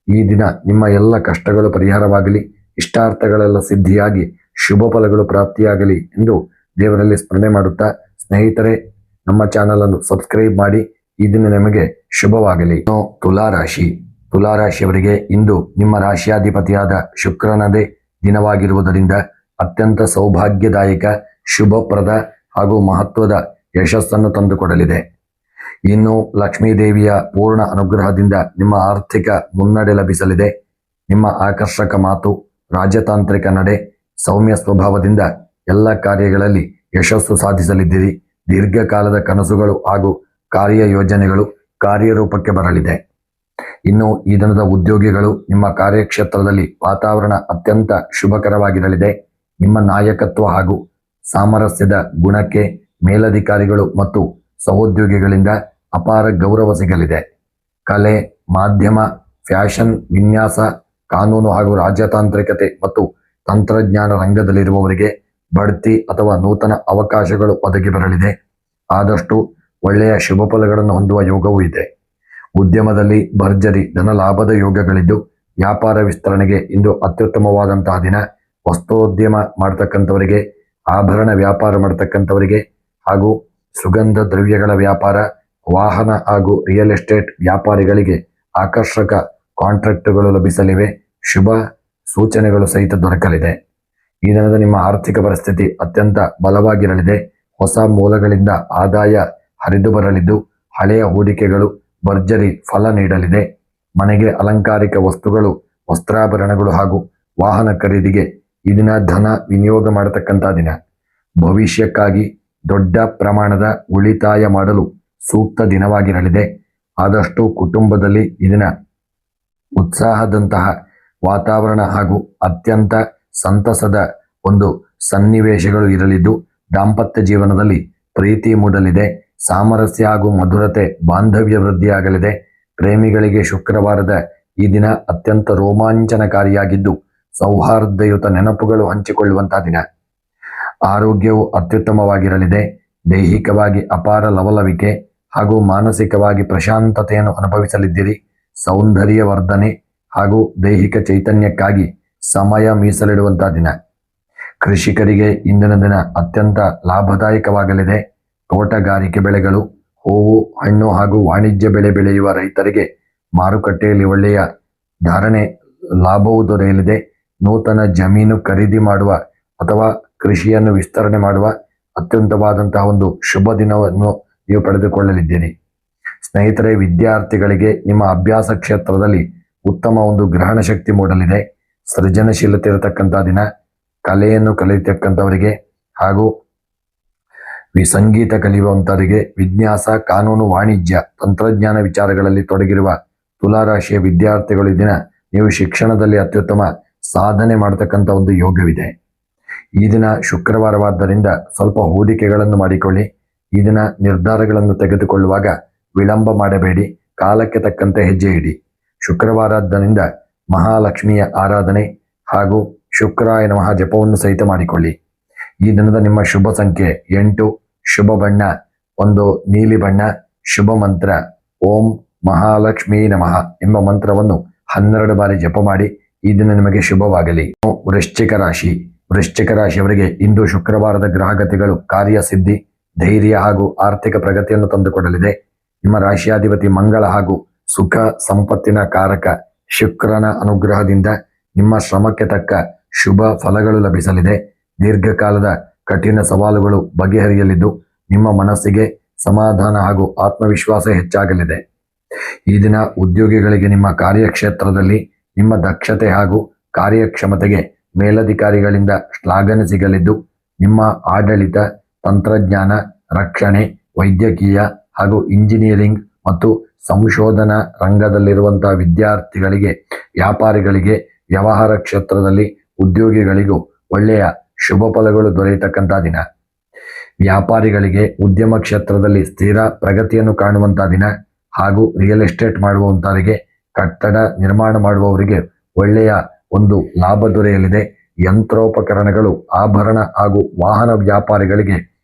ಈ ದಿನ ನಿಮ್ಮ ಎಲ್ಲ ಕಷ್ಟಗಳು ಪರಿಹಾರವಾಗಲಿ, ಇಷ್ಟಾರ್ಥಗಳೆಲ್ಲ ಸಿದ್ಧಿಯಾಗಿ ಶುಭ ಫಲಗಳು ಪ್ರಾಪ್ತಿಯಾಗಲಿ ಎಂದು ದೇವರಲ್ಲಿ ಸ್ಮರಣೆ ಮಾಡುತ್ತಾ, ಸ್ನೇಹಿತರೆ ನಮ್ಮ ಚಾನಲನ್ನು ಸಬ್ಸ್ಕ್ರೈಬ್ ಮಾಡಿ. ಈ ದಿನ ನಿಮಗೆ ಶುಭವಾಗಲಿ. ತುಲಾರಾಶಿ. ತುಲಾರಾಶಿಯವರಿಗೆ ಇಂದು ನಿಮ್ಮ ರಾಶಿಯಾಧಿಪತಿಯಾದ ಶುಕ್ರನದೇ ದಿನವಾಗಿರುವುದರಿಂದ ಅತ್ಯಂತ ಸೌಭಾಗ್ಯದಾಯಕ, ಶುಭಪ್ರದ ಹಾಗೂ ಮಹತ್ವದ ಯಶಸ್ಸನ್ನು ತಂದುಕೊಡಲಿದೆ. ಇನ್ನು ಲಕ್ಷ್ಮೀದೇವಿಯ ಪೂರ್ಣ ಅನುಗ್ರಹದಿಂದ ನಿಮ್ಮ ಆರ್ಥಿಕ ಮುನ್ನಡೆ ಲಭಿಸಲಿದೆ. ನಿಮ್ಮ ಆಕರ್ಷಕ ಮಾತು, ರಾಜತಾಂತ್ರಿಕ ನಡೆ, ಸೌಮ್ಯ ಸ್ವಭಾವದಿಂದ ಎಲ್ಲ ಕಾರ್ಯಗಳಲ್ಲಿ ಯಶಸ್ಸು ಸಾಧಿಸಲಿದ್ದೀರಿ. ದೀರ್ಘಕಾಲದ ಕನಸುಗಳು ಹಾಗೂ ಕಾರ್ಯಯೋಜನೆಗಳು ಕಾರ್ಯರೂಪಕ್ಕೆ ಬರಲಿದೆ. ಇನ್ನು ಈ ದಿನದ ಉದ್ಯೋಗಿಗಳು ನಿಮ್ಮ ಕಾರ್ಯಕ್ಷೇತ್ರದಲ್ಲಿ ವಾತಾವರಣ ಅತ್ಯಂತ ಶುಭಕರವಾಗಿರಲಿದೆ. ನಿಮ್ಮ ನಾಯಕತ್ವ ಹಾಗೂ ಸಾಮರಸ್ಯದ ಗುಣಕ್ಕೆ ಮೇಲಧಿಕಾರಿಗಳು ಮತ್ತು ಸಹೋದ್ಯೋಗಿಗಳಿಂದ ಅಪಾರ ಗೌರವ ಸಿಗಲಿದೆ. ಕಲೆ, ಮಾಧ್ಯಮ, ಫ್ಯಾಷನ್, ವಿನ್ಯಾಸ, ಕಾನೂನು ಹಾಗೂ ರಾಜತಾಂತ್ರಿಕತೆ ಮತ್ತು ತಂತ್ರಜ್ಞಾನ ರಂಗದಲ್ಲಿರುವವರಿಗೆ ಬಡ್ತಿ ಅಥವಾ ನೂತನ ಅವಕಾಶಗಳು ಒದಗಿ ಬರಲಿದೆ. ಆದಷ್ಟು ಒಳ್ಳೆಯ ಶುಭ ಫಲಗಳನ್ನು ಹೊಂದುವ ಯೋಗವೂ ಇದೆ. ಉದ್ಯಮದಲ್ಲಿ ಭರ್ಜರಿ ಧನ ಲಾಭದ ಯೋಗಗಳಿದ್ದು ವ್ಯಾಪಾರ ವಿಸ್ತರಣೆಗೆ ಇಂದು ಅತ್ಯುತ್ತಮವಾದಂತಹ ದಿನ. ವಸ್ತ್ರೋದ್ಯಮ ಮಾಡ್ತಕ್ಕಂಥವರಿಗೆ, ಆಭರಣ ವ್ಯಾಪಾರ ಮಾಡ್ತಕ್ಕಂಥವರಿಗೆ ಹಾಗೂ ಸುಗಂಧ ದ್ರವ್ಯಗಳ ವ್ಯಾಪಾರ, ವಾಹನ ಹಾಗೂ ರಿಯಲ್ ಎಸ್ಟೇಟ್ ವ್ಯಾಪಾರಿಗಳಿಗೆ ಆಕರ್ಷಕ ಕಾಂಟ್ರಾಕ್ಟ್ಗಳು ಲಭಿಸಲಿವೆ. ಶುಭ ಸೂಚನೆಗಳು ಸಹಿತ ದೊರಕಲಿದೆ. ಈ ದಿನದ ನಿಮ್ಮ ಆರ್ಥಿಕ ಪರಿಸ್ಥಿತಿ ಅತ್ಯಂತ ಬಲವಾಗಿರಲಿದೆ. ಹೊಸ ಮೂಲಗಳಿಂದ ಆದಾಯ ಹರಿದು ಬರಲಿದ್ದು ಹಳೆಯ ಹೂಡಿಕೆಗಳು ಭರ್ಜರಿ ಫಲ ನೀಡಲಿದೆ. ಮನೆಗೆ ಅಲಂಕಾರಿಕ ವಸ್ತುಗಳು, ವಸ್ತ್ರಾಭರಣಗಳು ಹಾಗೂ ವಾಹನ ಖರೀದಿಗೆ ಈ ದಿನ ಧನ ವಿನಿಯೋಗ ಮಾಡತಕ್ಕಂಥ ದಿನ. ಭವಿಷ್ಯಕ್ಕಾಗಿ ದೊಡ್ಡ ಪ್ರಮಾಣದ ಉಳಿತಾಯ ಮಾಡಲು ಸೂಕ್ತ ದಿನವಾಗಿರಲಿದೆ. ಆದಷ್ಟು ಕುಟುಂಬದಲ್ಲಿ ಈ ದಿನ ಉತ್ಸಾಹದಂತಹ ವಾತಾವರಣ ಹಾಗೂ ಅತ್ಯಂತ ಸಂತಸದ ಒಂದು ಸನ್ನಿವೇಶಗಳು ಇರಲಿದ್ದು ದಾಂಪತ್ಯ ಜೀವನದಲ್ಲಿ ಪ್ರೀತಿ ಮೂಡಲಿದೆ. ಸಾಮರಸ್ಯ ಹಾಗೂ ಮಧುರತೆ, ಬಾಂಧವ್ಯ ವೃದ್ಧಿಯಾಗಲಿದೆ. ಪ್ರೇಮಿಗಳಿಗೆ ಶುಕ್ರವಾರದ ಈ ದಿನ ಅತ್ಯಂತ ರೋಮಾಂಚನಕಾರಿಯಾಗಿದ್ದು ಸೌಹಾರ್ದಯುತ ನೆನಪುಗಳು ಹಂಚಿಕೊಳ್ಳುವಂತಹ ದಿನ. ಆರೋಗ್ಯವು ಅತ್ಯುತ್ತಮವಾಗಿರಲಿದೆ. ದೈಹಿಕವಾಗಿ ಅಪಾರ ಲವಲವಿಕೆ ಹಾಗೂ ಮಾನಸಿಕವಾಗಿ ಪ್ರಶಾಂತತೆಯನ್ನು ಅನುಭವಿಸಲಿದ್ದೀರಿ. ಸೌಂದರ್ಯ ವರ್ಧನೆ ಹಾಗೂ ದೈಹಿಕ ಚೈತನ್ಯಕ್ಕಾಗಿ ಸಮಯ ಮೀಸಲಿಡುವಂತಹ ದಿನ. ಕೃಷಿಕರಿಗೆ ಇಂದಿನ ದಿನ ಅತ್ಯಂತ ಲಾಭದಾಯಕವಾಗಲಿದೆ. ತೋಟಗಾರಿಕೆ ಬೆಳೆಗಳು, ಹೂವು, ಹಣ್ಣು ಹಾಗೂ ವಾಣಿಜ್ಯ ಬೆಳೆ ಬೆಳೆಯುವ ರೈತರಿಗೆ ಮಾರುಕಟ್ಟೆಯಲ್ಲಿ ಒಳ್ಳೆಯ ಧಾರಣೆ ಲಾಭವು ದೊರೆಯಲಿದೆ. ನೂತನ ಜಮೀನು ಖರೀದಿ ಮಾಡುವ ಅಥವಾ ಕೃಷಿಯನ್ನು ವಿಸ್ತರಣೆ ಮಾಡುವ ಅತ್ಯಂತವಾದಂತಹ ಒಂದು ಶುಭ ದಿನವನ್ನು ನೀವು ಪಡೆದುಕೊಳ್ಳಲಿದ್ದೀರಿ. ಸ್ನೇಹಿತರೆ, ವಿದ್ಯಾರ್ಥಿಗಳಿಗೆ ನಿಮ್ಮ ಅಭ್ಯಾಸ ಕ್ಷೇತ್ರದಲ್ಲಿ ಉತ್ತಮ ಒಂದು ಗ್ರಹಣ ಶಕ್ತಿ ಮೂಡಲಿದೆ. ಸೃಜನಶೀಲತೆ ಇರತಕ್ಕಂಥ ದಿನ. ಕಲೆಯನ್ನು ಕಲಿಯತಕ್ಕಂಥವರಿಗೆ ಹಾಗೂ ಸಂಗೀತ ಕಲಿಯುವಂಥವರಿಗೆ, ವಿನ್ಯಾಸ, ಕಾನೂನು, ವಾಣಿಜ್ಯ, ತಂತ್ರಜ್ಞಾನ ವಿಚಾರಗಳಲ್ಲಿ ತೊಡಗಿರುವ ತುಲಾರಾಶಿಯ ವಿದ್ಯಾರ್ಥಿಗಳು ಈ ದಿನ ನೀವು ಶಿಕ್ಷಣದಲ್ಲಿ ಅತ್ಯುತ್ತಮ ಸಾಧನೆ ಮಾಡತಕ್ಕಂಥ ಒಂದು ಯೋಗವಿದೆ. ಈ ದಿನ ಶುಕ್ರವಾರವಾದ್ದರಿಂದ ಸ್ವಲ್ಪ ಹೂಡಿಕೆಗಳನ್ನು ಮಾಡಿಕೊಳ್ಳಿ. ಈ ದಿನ ನಿರ್ಧಾರಗಳನ್ನು ತೆಗೆದುಕೊಳ್ಳುವಾಗ ವಿಳಂಬ ಮಾಡಬೇಡಿ. ಕಾಲಕ್ಕೆ ತಕ್ಕಂತೆ ಹೆಜ್ಜೆ ಇಡಿ. ಶುಕ್ರವಾರದಿಂದ ಮಹಾಲಕ್ಷ್ಮಿಯ ಆರಾಧನೆ ಹಾಗೂ ಶುಕ್ರಾಯ ನಮಃ ಜಪವನ್ನು ಸಹಿತ ಮಾಡಿಕೊಳ್ಳಿ. ಈ ದಿನದ ನಿಮ್ಮ ಶುಭ ಸಂಖ್ಯೆ 8, ಶುಭ ಬಣ್ಣ 1 ನೀಲಿ ಬಣ್ಣ, ಶುಭ ಮಂತ್ರ ಓಂ ಮಹಾಲಕ್ಷ್ಮೀ ನಮಃ ಎಂಬ ಮಂತ್ರವನ್ನು 12 ಬಾರಿ ಜಪ ಮಾಡಿ. ಈ ದಿನ ನಿಮಗೆ ಶುಭವಾಗಲಿ. ವೃಶ್ಚಿಕ ರಾಶಿ. ವೃಶ್ಚಿಕ ರಾಶಿಯವರಿಗೆ ಇಂದು ಶುಕ್ರವಾರದ ಗ್ರಹಗತಿಗಳು ಕಾರ್ಯಸಿದ್ಧಿ, ಧೈರ್ಯ ಹಾಗೂ ಆರ್ಥಿಕ ಪ್ರಗತಿಯನ್ನು ತಂದುಕೊಡಲಿದೆ. ನಿಮ್ಮ ರಾಶಿಯಾಧಿಪತಿ ಮಂಗಳ ಹಾಗೂ ಸುಖ ಸಂಪತ್ತಿನ ಕಾರಕ ಶುಕ್ರನ ಅನುಗ್ರಹದಿಂದ ನಿಮ್ಮ ಶ್ರಮಕ್ಕೆ ತಕ್ಕ ಶುಭ ಫಲಗಳು ಲಭಿಸಲಿದೆ. ದೀರ್ಘಕಾಲದ ಕಠಿಣ ಸವಾಲುಗಳು ಬಗೆಹರಿಯಲಿದ್ದು ನಿಮ್ಮ ಮನಸ್ಸಿಗೆ ಸಮಾಧಾನ ಹಾಗೂ ಆತ್ಮವಿಶ್ವಾಸ ಹೆಚ್ಚಾಗಲಿದೆ. ಈ ದಿನ ಉದ್ಯೋಗಿಗಳಿಗೆ ನಿಮ್ಮ ಕಾರ್ಯಕ್ಷೇತ್ರದಲ್ಲಿ ನಿಮ್ಮ ದಕ್ಷತೆ ಹಾಗೂ ಕಾರ್ಯಕ್ಷಮತೆಗೆ ಮೇಲಧಿಕಾರಿಗಳಿಂದ ಶ್ಲಾಘನೆ ಸಿಗಲಿದ್ದು ನಿಮ್ಮ ಆಡಳಿತ, ತಂತ್ರಜ್ಞಾನ, ರಕ್ಷಣೆ, ವೈದ್ಯಕೀಯ ಹಾಗೂ ಇಂಜಿನಿಯರಿಂಗ್ ಮತ್ತು ಸಂಶೋಧನಾ ರಂಗದಲ್ಲಿರುವಂತಹ ವಿದ್ಯಾರ್ಥಿಗಳಿಗೆ, ವ್ಯಾಪಾರಿಗಳಿಗೆ, ವ್ಯವಹಾರ ಕ್ಷೇತ್ರದಲ್ಲಿ ಉದ್ಯೋಗಿಗಳಿಗೂ ಒಳ್ಳೆಯ ಶುಭ ಫಲಗಳು ದೊರೆಯತಕ್ಕಂಥ ದಿನ. ವ್ಯಾಪಾರಿಗಳಿಗೆ ಉದ್ಯಮ ಕ್ಷೇತ್ರದಲ್ಲಿ ಸ್ಥಿರ ಪ್ರಗತಿಯನ್ನು ಕಾಣುವಂಥ ದಿನ ಹಾಗೂ ರಿಯಲ್ ಎಸ್ಟೇಟ್ ಮಾಡುವಂಥವರಿಗೆ, ಕಟ್ಟಡ ನಿರ್ಮಾಣ ಮಾಡುವವರಿಗೆ ಒಳ್ಳೆಯ ಒಂದು ಲಾಭ ದೊರೆಯಲಿದೆ. ಯಂತ್ರೋಪಕರಣಗಳು, ಆಭರಣ ಹಾಗೂ ವಾಹನ ವ್ಯಾಪಾರಿಗಳಿಗೆ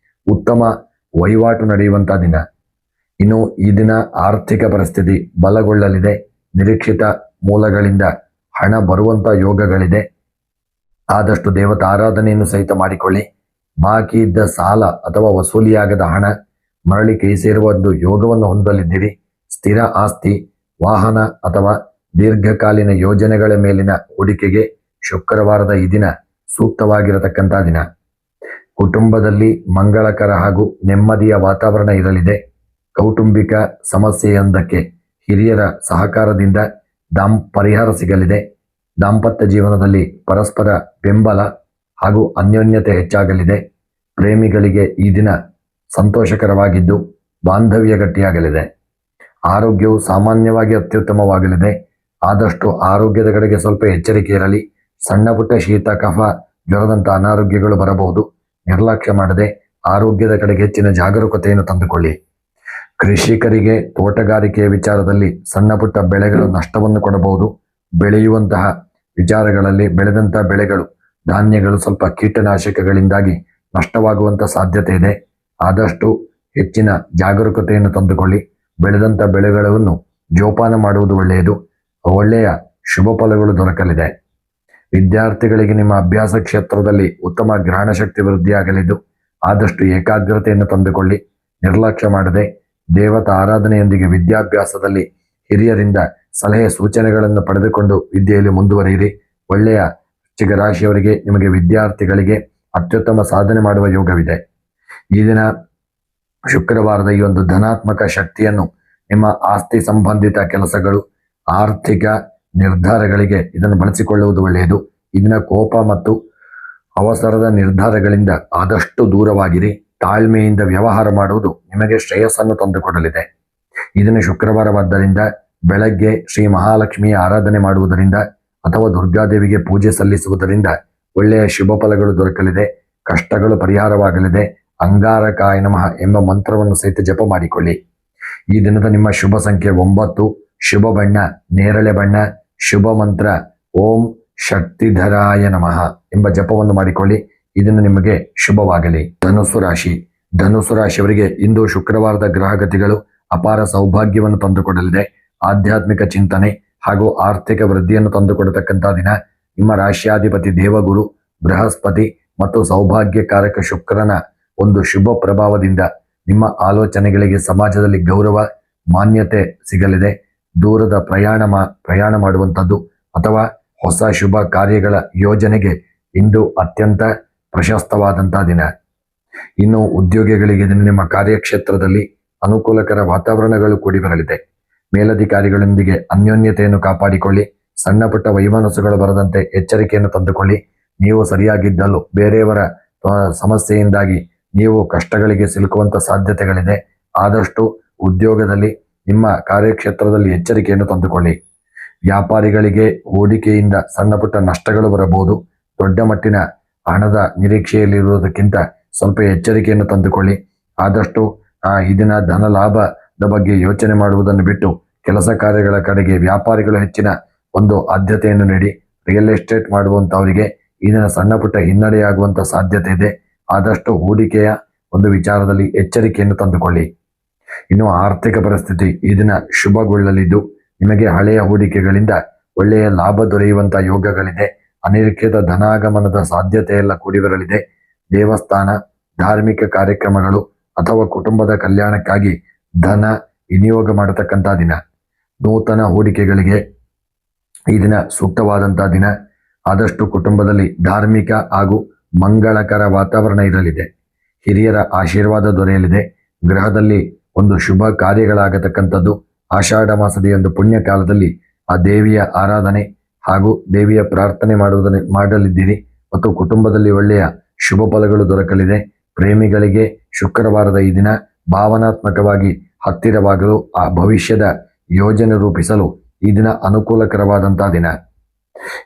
ಉತ್ತಮ ವಹಿವಾಟು ನಡೆಯುವಂಥ ದಿನ. ಇನ್ನು ಈ ದಿನ ಆರ್ಥಿಕ ಪರಿಸ್ಥಿತಿ ಬಲಗೊಳ್ಳಲಿದೆ. ನಿರೀಕ್ಷಿತ ಮೂಲಗಳಿಂದ ಹಣ ಬರುವಂಥ ಯೋಗಗಳಿದೆ. ಆದಷ್ಟು ದೇವತಾ ಆರಾಧನೆಯನ್ನು ಸಹಿತ ಮಾಡಿಕೊಳ್ಳಿ. ಬಾಕಿ ಇದ್ದ ಸಾಲ ಅಥವಾ ವಸೂಲಿಯಾಗದ ಹಣ ಮರಳಿ ಕೈ ಸೇರುವ ಒಂದು ಯೋಗವನ್ನು ಹೊಂದಲಿದ್ದೀರಿ. ಸ್ಥಿರ ಆಸ್ತಿ, ವಾಹನ ಅಥವಾ ದೀರ್ಘಕಾಲೀನ ಯೋಜನೆಗಳ ಮೇಲಿನ ಹೂಡಿಕೆಗೆ ಶುಕ್ರವಾರದ ಈ ದಿನ ಸೂಕ್ತವಾಗಿರತಕ್ಕಂಥ ದಿನ. ಕುಟುಂಬದಲ್ಲಿ ಮಂಗಳಕರ ಹಾಗೂ ನೆಮ್ಮದಿಯ ವಾತಾವರಣ ಇರಲಿದೆ. ಕೌಟುಂಬಿಕ ಸಮಸ್ಯೆಯೊಂದಕ್ಕೆ ಹಿರಿಯರ ಸಹಕಾರದಿಂದ ಪರಿಹಾರ ಸಿಗಲಿದೆ. ದಾಂಪತ್ಯ ಜೀವನದಲ್ಲಿ ಪರಸ್ಪರ ಬೆಂಬಲ ಹಾಗೂ ಅನ್ಯೋನ್ಯತೆ ಹೆಚ್ಚಾಗಲಿದೆ. ಪ್ರೇಮಿಗಳಿಗೆ ಈ ದಿನ ಸಂತೋಷಕರವಾಗಿದ್ದು ಬಾಂಧವ್ಯ ಗಟ್ಟಿಯಾಗಲಿದೆ. ಆರೋಗ್ಯವು ಸಾಮಾನ್ಯವಾಗಿ ಅತ್ಯುತ್ತಮವಾಗಲಿದೆ. ಆದಷ್ಟು ಆರೋಗ್ಯದ ಕಡೆಗೆ ಸ್ವಲ್ಪ ಎಚ್ಚರಿಕೆ ಇರಲಿ. ಸಣ್ಣ ಪುಟ್ಟ ಶೀತ, ಕಫ, ಜ್ವರದಂಥ ಅನಾರೋಗ್ಯಗಳು ಬರಬಹುದು. ನಿರ್ಲಕ್ಷ್ಯ ಮಾಡದೆ ಆರೋಗ್ಯದ ಕಡೆಗೆ ಹೆಚ್ಚಿನ ಜಾಗರೂಕತೆಯನ್ನು ತಂದುಕೊಳ್ಳಿ. ಕೃಷಿಕರಿಗೆ ತೋಟಗಾರಿಕೆಯ ವಿಚಾರದಲ್ಲಿ ಸಣ್ಣ ಪುಟ್ಟ ಬೆಳೆಗಳು ನಷ್ಟವನ್ನು ಕೊಡಬಹುದು. ಬೆಳೆಯುವಂತಹ ವಿಚಾರಗಳಲ್ಲಿ ಬೆಳೆದಂತಹ ಬೆಳೆಗಳು, ಧಾನ್ಯಗಳು ಸ್ವಲ್ಪ ಕೀಟನಾಶಕಗಳಿಂದಾಗಿ ನಷ್ಟವಾಗುವಂಥ ಸಾಧ್ಯತೆ ಇದೆ. ಆದಷ್ಟು ಹೆಚ್ಚಿನ ಜಾಗರೂಕತೆಯನ್ನು ತಂದುಕೊಳ್ಳಿ. ಬೆಳೆದಂಥ ಬೆಳೆಗಳನ್ನು ಜೋಪಾನ ಮಾಡುವುದು ಒಳ್ಳೆಯದು. ಒಳ್ಳೆಯ ಶುಭ ಫಲಗಳು ದೊರಕಲಿದೆ. ವಿದ್ಯಾರ್ಥಿಗಳಿಗೆ ನಿಮ್ಮ ಅಭ್ಯಾಸ ಕ್ಷೇತ್ರದಲ್ಲಿ ಉತ್ತಮ ಗ್ರಹಣ ಶಕ್ತಿ ವೃದ್ಧಿಯಾಗಲಿದ್ದು ಆದಷ್ಟು ಏಕಾಗ್ರತೆಯನ್ನು ತಂದುಕೊಳ್ಳಿ. ನಿರ್ಲಕ್ಷ್ಯ ಮಾಡದೆ ದೇವತಾ ಆರಾಧನೆಯೊಂದಿಗೆ ವಿದ್ಯಾಭ್ಯಾಸದಲ್ಲಿ ಹಿರಿಯರಿಂದ ಸಲಹೆ ಸೂಚನೆಗಳನ್ನು ಪಡೆದುಕೊಂಡು ವಿದ್ಯೆಯಲ್ಲಿ ಮುಂದುವರಿಯಿರಿ. ಒಳ್ಳೆಯ ವೃಶ್ಚಿಕ ರಾಶಿಯವರಿಗೆ, ನಿಮಗೆ ವಿದ್ಯಾರ್ಥಿಗಳಿಗೆ ಅತ್ಯುತ್ತಮ ಸಾಧನೆ ಮಾಡುವ ಯೋಗವಿದೆ. ಈ ದಿನ ಶುಕ್ರವಾರದ ಈ ಒಂದು ಧನಾತ್ಮಕ ಶಕ್ತಿಯನ್ನು ನಿಮ್ಮ ಆಸ್ತಿ ಸಂಬಂಧಿತ ಕೆಲಸಗಳು, ಆರ್ಥಿಕ ನಿರ್ಧಾರಗಳಿಗೆ ಇದನ್ನು ಬಳಸಿಕೊಳ್ಳುವುದು ಒಳ್ಳೆಯದು. ಇದನ್ನ ಕೋಪ ಮತ್ತು ಅವಸರದ ನಿರ್ಧಾರಗಳಿಂದ ಆದಷ್ಟು ದೂರವಾಗಿರಿ. ತಾಳ್ಮೆಯಿಂದ ವ್ಯವಹಾರ ಮಾಡುವುದು ನಿಮಗೆ ಶ್ರೇಯಸ್ಸನ್ನು ತಂದುಕೊಡಲಿದೆ. ಇದನ್ನು ಶುಕ್ರವಾರವಾದ್ದರಿಂದ ಬೆಳಗ್ಗೆ ಶ್ರೀ ಮಹಾಲಕ್ಷ್ಮಿಯ ಆರಾಧನೆ ಮಾಡುವುದರಿಂದ ಅಥವಾ ದುರ್ಗಾದೇವಿಗೆ ಪೂಜೆ ಸಲ್ಲಿಸುವುದರಿಂದ ಒಳ್ಳೆಯ ಶುಭ ಫಲಗಳು ದೊರಕಲಿದೆ. ಕಷ್ಟಗಳು ಪರಿಹಾರವಾಗಲಿದೆ. ಅಂಗಾರಕಾಯ ನಮಃ ಎಂಬ ಮಂತ್ರವನ್ನು ಸಹಿತ ಜಪ ಮಾಡಿಕೊಳ್ಳಿ. ಈ ದಿನದ ನಿಮ್ಮ ಶುಭ ಸಂಖ್ಯೆ 9, ಶುಭ ಬಣ್ಣ ನೇರಳೆ ಬಣ್ಣ, ಶುಭ ಮಂತ್ರ ಓಂ ಶಕ್ತಿಧರಾಯ ನಮಃ ಎಂಬ ಜಪವನ್ನು ಮಾಡಿಕೊಳ್ಳಿ. ಇದನ್ನು ನಿಮಗೆ ಶುಭವಾಗಲಿ. ಧನುಸ್ಸು ರಾಶಿಯವರಿಗೆ ಇಂದು ಶುಕ್ರವಾರದ ಗ್ರಹಗತಿಗಳು ಅಪಾರ ಸೌಭಾಗ್ಯವನ್ನು ತಂದುಕೊಡಲಿದೆ. ಆಧ್ಯಾತ್ಮಿಕ ಚಿಂತನೆ ಹಾಗೂ ಆರ್ಥಿಕ ವೃದ್ಧಿಯನ್ನು ತಂದುಕೊಡತಕ್ಕಂಥ ದಿನ. ನಿಮ್ಮ ರಾಶ್ಯಾಧಿಪತಿ ದೇವಗುರು ಬೃಹಸ್ಪತಿ ಮತ್ತು ಸೌಭಾಗ್ಯಕಾರಕ ಶುಕ್ರನ ಒಂದು ಶುಭ ಪ್ರಭಾವದಿಂದ ನಿಮ್ಮ ಆಲೋಚನೆಗಳಿಗೆ ಸಮಾಜದಲ್ಲಿ ಗೌರವ, ಮಾನ್ಯತೆ ಸಿಗಲಿದೆ. ದೂರದ ಪ್ರಯಾಣ ಮಾಡುವಂಥದ್ದು ಅಥವಾ ಹೊಸ ಶುಭ ಕಾರ್ಯಗಳ ಯೋಜನೆಗೆ ಇಂದು ಅತ್ಯಂತ ಪ್ರಶಸ್ತವಾದಂತಹ ದಿನ. ಇನ್ನು ಉದ್ಯೋಗಿಗಳಿಗೆ ನಿಮ್ಮ ಕಾರ್ಯಕ್ಷೇತ್ರದಲ್ಲಿ ಅನುಕೂಲಕರ ವಾತಾವರಣಗಳು ಕೂಡಿ ಬರಲಿದೆ. ಮೇಲಧಿಕಾರಿಗಳೊಂದಿಗೆ ಅನ್ಯೋನ್ಯತೆಯನ್ನು ಕಾಪಾಡಿಕೊಳ್ಳಿ. ಸಣ್ಣ ಪುಟ್ಟ ವೈಮನಸ್ಸುಗಳು ಬರದಂತೆ ಎಚ್ಚರಿಕೆಯನ್ನು ತಂದುಕೊಳ್ಳಿ. ನೀವು ಸರಿಯಾಗಿದ್ದಲು ಬೇರೆಯವರ ಸಮಸ್ಯೆಯಿಂದಾಗಿ ನೀವು ಕಷ್ಟಗಳಿಗೆ ಸಿಲುಕುವಂಥ ಸಾಧ್ಯತೆಗಳಿದೆ. ಆದಷ್ಟು ಉದ್ಯೋಗದಲ್ಲಿ ನಿಮ್ಮ ಕಾರ್ಯಕ್ಷೇತ್ರದಲ್ಲಿ ಎಚ್ಚರಿಕೆಯನ್ನು ತಂದುಕೊಳ್ಳಿ. ವ್ಯಾಪಾರಿಗಳಿಗೆ ಹೂಡಿಕೆಯಿಂದ ಸಣ್ಣ ಪುಟ್ಟ ನಷ್ಟಗಳು ಬರಬಹುದು. ದೊಡ್ಡ ಮಟ್ಟಿನ ಹಣದ ನಿರೀಕ್ಷೆಯಲ್ಲಿರುವುದಕ್ಕಿಂತ ಸ್ವಲ್ಪ ಎಚ್ಚರಿಕೆಯನ್ನು ತಂದುಕೊಳ್ಳಿ. ಆದಷ್ಟು ಇದನ್ನ ಧನ ಲಾಭದ ಬಗ್ಗೆ ಯೋಚನೆ ಮಾಡುವುದನ್ನು ಬಿಟ್ಟು ಕೆಲಸ ಕಾರ್ಯಗಳ ಕಡೆಗೆ ವ್ಯಾಪಾರಿಗಳು ಹೆಚ್ಚಿನ ಒಂದು ಆದ್ಯತೆಯನ್ನು ನೀಡಿ. ರಿಯಲ್ ಎಸ್ಟೇಟ್ ಮಾಡುವಂಥವರಿಗೆ ಇದನ್ನ ಸಣ್ಣ ಪುಟ್ಟ ಹಿನ್ನಡೆಯಾಗುವಂಥ ಸಾಧ್ಯತೆ ಇದೆ. ಆದಷ್ಟು ಹೂಡಿಕೆಯ ಒಂದು ವಿಚಾರದಲ್ಲಿ ಎಚ್ಚರಿಕೆಯನ್ನು ತಂದುಕೊಳ್ಳಿ. ಇನ್ನು ಆರ್ಥಿಕ ಪರಿಸ್ಥಿತಿ ಈ ದಿನ ಶುಭಗೊಳ್ಳಲಿದ್ದು ನಿಮಗೆ ಹಳೆಯ ಹೂಡಿಕೆಗಳಿಂದ ಒಳ್ಳೆಯ ಲಾಭ ದೊರೆಯುವಂಥ ಯೋಗಗಳಿದೆ. ಅನಿರೀಕ್ಷಿತ ಧನಾಗಮನದ ಸಾಧ್ಯತೆಯೆಲ್ಲ ಕೂಡಿ ಬರಲಿದೆ. ದೇವಸ್ಥಾನ, ಧಾರ್ಮಿಕ ಕಾರ್ಯಕ್ರಮಗಳು ಅಥವಾ ಕುಟುಂಬದ ಕಲ್ಯಾಣಕ್ಕಾಗಿ ಧನ ವಿನಿಯೋಗ ಮಾಡತಕ್ಕಂಥ ದಿನ. ನೂತನ ಹೂಡಿಕೆಗಳಿಗೆ ಈ ದಿನ ಸೂಕ್ತವಾದಂತಹ ದಿನ. ಆದಷ್ಟು ಕುಟುಂಬದಲ್ಲಿ ಧಾರ್ಮಿಕ ಹಾಗೂ ಮಂಗಳಕರ ವಾತಾವರಣ ಇರಲಿದೆ. ಹಿರಿಯರ ಆಶೀರ್ವಾದ ದೊರೆಯಲಿದೆ. ಗೃಹದಲ್ಲಿ ಒಂದು ಶುಭ ಕಾರ್ಯಗಳಾಗತಕ್ಕಂಥದ್ದು. ಆಷಾಢ ಮಾಸದ ಒಂದು ಪುಣ್ಯ ಕಾಲದಲ್ಲಿ ಆ ದೇವಿಯ ಆರಾಧನೆ ಹಾಗೂ ದೇವಿಯ ಪ್ರಾರ್ಥನೆ ಮಾಡಲಿದ್ದೀರಿ ಮತ್ತು ಕುಟುಂಬದಲ್ಲಿ ಒಳ್ಳೆಯ ಶುಭ ಫಲಗಳು ದೊರಕಲಿದೆ. ಪ್ರೇಮಿಗಳಿಗೆ ಶುಕ್ರವಾರದ ಈ ದಿನ ಭಾವನಾತ್ಮಕವಾಗಿ ಹತ್ತಿರವಾಗಲು, ಆ ಭವಿಷ್ಯದ ಯೋಜನೆ ರೂಪಿಸಲು ಈ ದಿನ ಅನುಕೂಲಕರವಾದಂತಹ ದಿನ.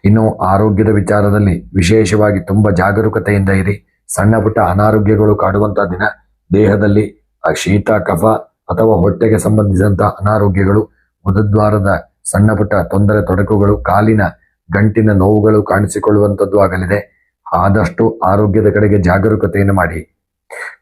ಇನ್ನು ಆರೋಗ್ಯದ ವಿಚಾರದಲ್ಲಿ ವಿಶೇಷವಾಗಿ ತುಂಬ ಜಾಗರೂಕತೆಯಿಂದ ಇರಿ. ಸಣ್ಣ ಪುಟ್ಟ ಅನಾರೋಗ್ಯಗಳು ಕಾಡುವಂತಹ ದಿನ. ದೇಹದಲ್ಲಿ ಶೀತ, ಕಫ ಅಥವಾ ಹೊಟ್ಟೆಗೆ ಸಂಬಂಧಿಸಿದಂತಹ ಅನಾರೋಗ್ಯಗಳು, ಗುದದ್ವಾರದ ಸಣ್ಣ ಪುಟ್ಟ ತೊಂದರೆ ತೊಡಕುಗಳು, ಕಾಲಿನ ಗಂಟಿನ ನೋವುಗಳು ಕಾಣಿಸಿಕೊಳ್ಳುವಂಥದ್ದು ಆಗಲಿದೆ. ಆದಷ್ಟು ಆರೋಗ್ಯದ ಕಡೆಗೆ ಜಾಗರೂಕತೆಯನ್ನು ಮಾಡಿ.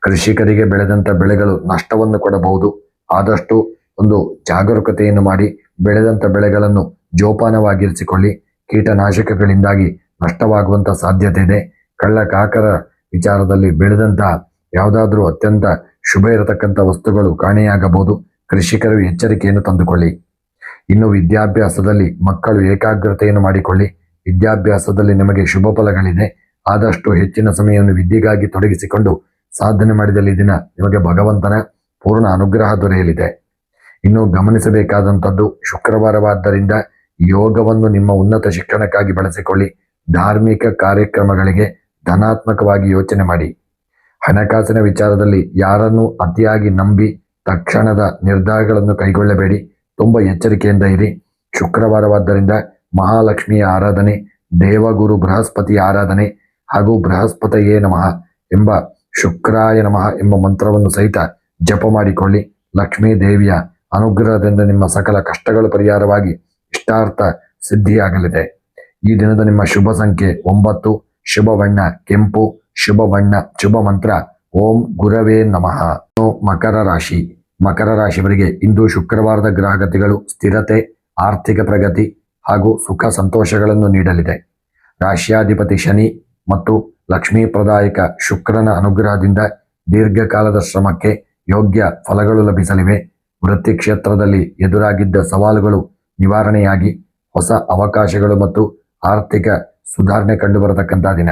ಕೃಷಿಕರಿಗೆ ಬೆಳೆದಂಥ ಬೆಳೆಗಳು ನಷ್ಟವನ್ನು ಕೊಡಬಹುದು. ಆದಷ್ಟು ಒಂದು ಜಾಗರೂಕತೆಯನ್ನು ಮಾಡಿ ಬೆಳೆದಂಥ ಬೆಳೆಗಳನ್ನು ಜೋಪಾನವಾಗಿರಿಸಿಕೊಳ್ಳಿ. ಕೀಟನಾಶಕಗಳಿಂದಾಗಿ ನಷ್ಟವಾಗುವಂಥ ಸಾಧ್ಯತೆ ಇದೆ. ಕಳ್ಳಕಾಕರ ವಿಚಾರದಲ್ಲಿ ಬೆಳೆದಂತಹ ಯಾವುದಾದ್ರೂ ಅತ್ಯಂತ ಶುಭ ಇರತಕ್ಕಂಥ ವಸ್ತುಗಳು ಕಾಣೆಯಾಗಬಹುದು. ಕೃಷಿಕರು ಎಚ್ಚರಿಕೆಯನ್ನು ತಂದುಕೊಳ್ಳಿ. ಇನ್ನು ವಿದ್ಯಾಭ್ಯಾಸದಲ್ಲಿ ಮಕ್ಕಳು ಏಕಾಗ್ರತೆಯನ್ನು ಮಾಡಿಕೊಳ್ಳಿ. ವಿದ್ಯಾಭ್ಯಾಸದಲ್ಲಿ ನಿಮಗೆ ಶುಭ ಫಲಗಳಿದೆ. ಆದಷ್ಟು ಹೆಚ್ಚಿನ ಸಮಯವನ್ನು ವಿದ್ಯೆಗಾಗಿ ತೊಡಗಿಸಿಕೊಂಡು ಸಾಧನೆ ಮಾಡಿದಲ್ಲಿ ದಿನ ನಿಮಗೆ ಭಗವಂತನ ಪೂರ್ಣ ಅನುಗ್ರಹ ದೊರೆಯಲಿದೆ. ಇನ್ನು ಗಮನಿಸಬೇಕಾದಂಥದ್ದು, ಶುಕ್ರವಾರವಾದ್ದರಿಂದ ಯೋಗವನ್ನು ನಿಮ್ಮ ಉನ್ನತ ಶಿಕ್ಷಣಕ್ಕಾಗಿ ಬಳಸಿಕೊಳ್ಳಿ. ಧಾರ್ಮಿಕ ಕಾರ್ಯಕ್ರಮಗಳಿಗೆ ಧನಾತ್ಮಕವಾಗಿ ಯೋಚನೆ ಮಾಡಿ. ಹಣಕಾಸಿನ ವಿಚಾರದಲ್ಲಿ ಯಾರನ್ನು ಅತಿಯಾಗಿ ನಂಬಿ ತಕ್ಷಣದ ನಿರ್ಧಾರಗಳನ್ನು ಕೈಗೊಳ್ಳಬೇಡಿ. ತುಂಬ ಎಚ್ಚರಿಕೆಯಿಂದ ಇರಿ. ಶುಕ್ರವಾರವಾದ್ದರಿಂದ ಮಹಾಲಕ್ಷ್ಮಿಯ ಆರಾಧನೆ, ದೇವಗುರು ಬೃಹಸ್ಪತಿಯ ಆರಾಧನೆ ಹಾಗೂ ಬೃಹಸ್ಪತಿಯೇ ನಮಃ ಎಂಬ ಶುಕ್ರಾಯ ನಮಃ ಎಂಬ ಮಂತ್ರವನ್ನು ಸಹಿತ ಜಪ ಮಾಡಿಕೊಳ್ಳಿ. ಲಕ್ಷ್ಮೀ ದೇವಿಯ ಅನುಗ್ರಹದಿಂದ ನಿಮ್ಮ ಸಕಲ ಕಷ್ಟಗಳು ಪರಿಹಾರವಾಗಿ ಇಷ್ಟಾರ್ಥ ಸಿದ್ಧಿಯಾಗಲಿದೆ. ಈ ದಿನದ ನಿಮ್ಮ ಶುಭ ಸಂಖ್ಯೆ 9, ಶುಭ ಬಣ್ಣ ಕೆಂಪು, ಶುಭ ಮಂತ್ರ ಓಂ ಗುರವೇ ನಮಃ. ಮಕರ ರಾಶಿ. ಮಕರ ರಾಶಿಯವರಿಗೆ ಇಂದು ಶುಕ್ರವಾರದ ಗ್ರಹಗತಿಗಳು ಸ್ಥಿರತೆ, ಆರ್ಥಿಕ ಪ್ರಗತಿ ಹಾಗೂ ಸುಖ ಸಂತೋಷಗಳನ್ನು ನೀಡಲಿದೆ. ರಾಶಿಯಾಧಿಪತಿ ಶನಿ ಮತ್ತು ಲಕ್ಷ್ಮೀಪ್ರದಾಯಕ ಶುಕ್ರನ ಅನುಗ್ರಹದಿಂದ ದೀರ್ಘಕಾಲದ ಶ್ರಮಕ್ಕೆ ಯೋಗ್ಯ ಫಲಗಳು ಲಭಿಸಲಿವೆ. ವೃತ್ತಿ ಕ್ಷೇತ್ರದಲ್ಲಿ ಎದುರಾಗಿದ್ದ ಸವಾಲುಗಳು ನಿವಾರಣೆಯಾಗಿ ಹೊಸ ಅವಕಾಶಗಳು ಮತ್ತು ಆರ್ಥಿಕ ಸುಧಾರಣೆ ಕಂಡುಬರತಕ್ಕಂಥ ದಿನ.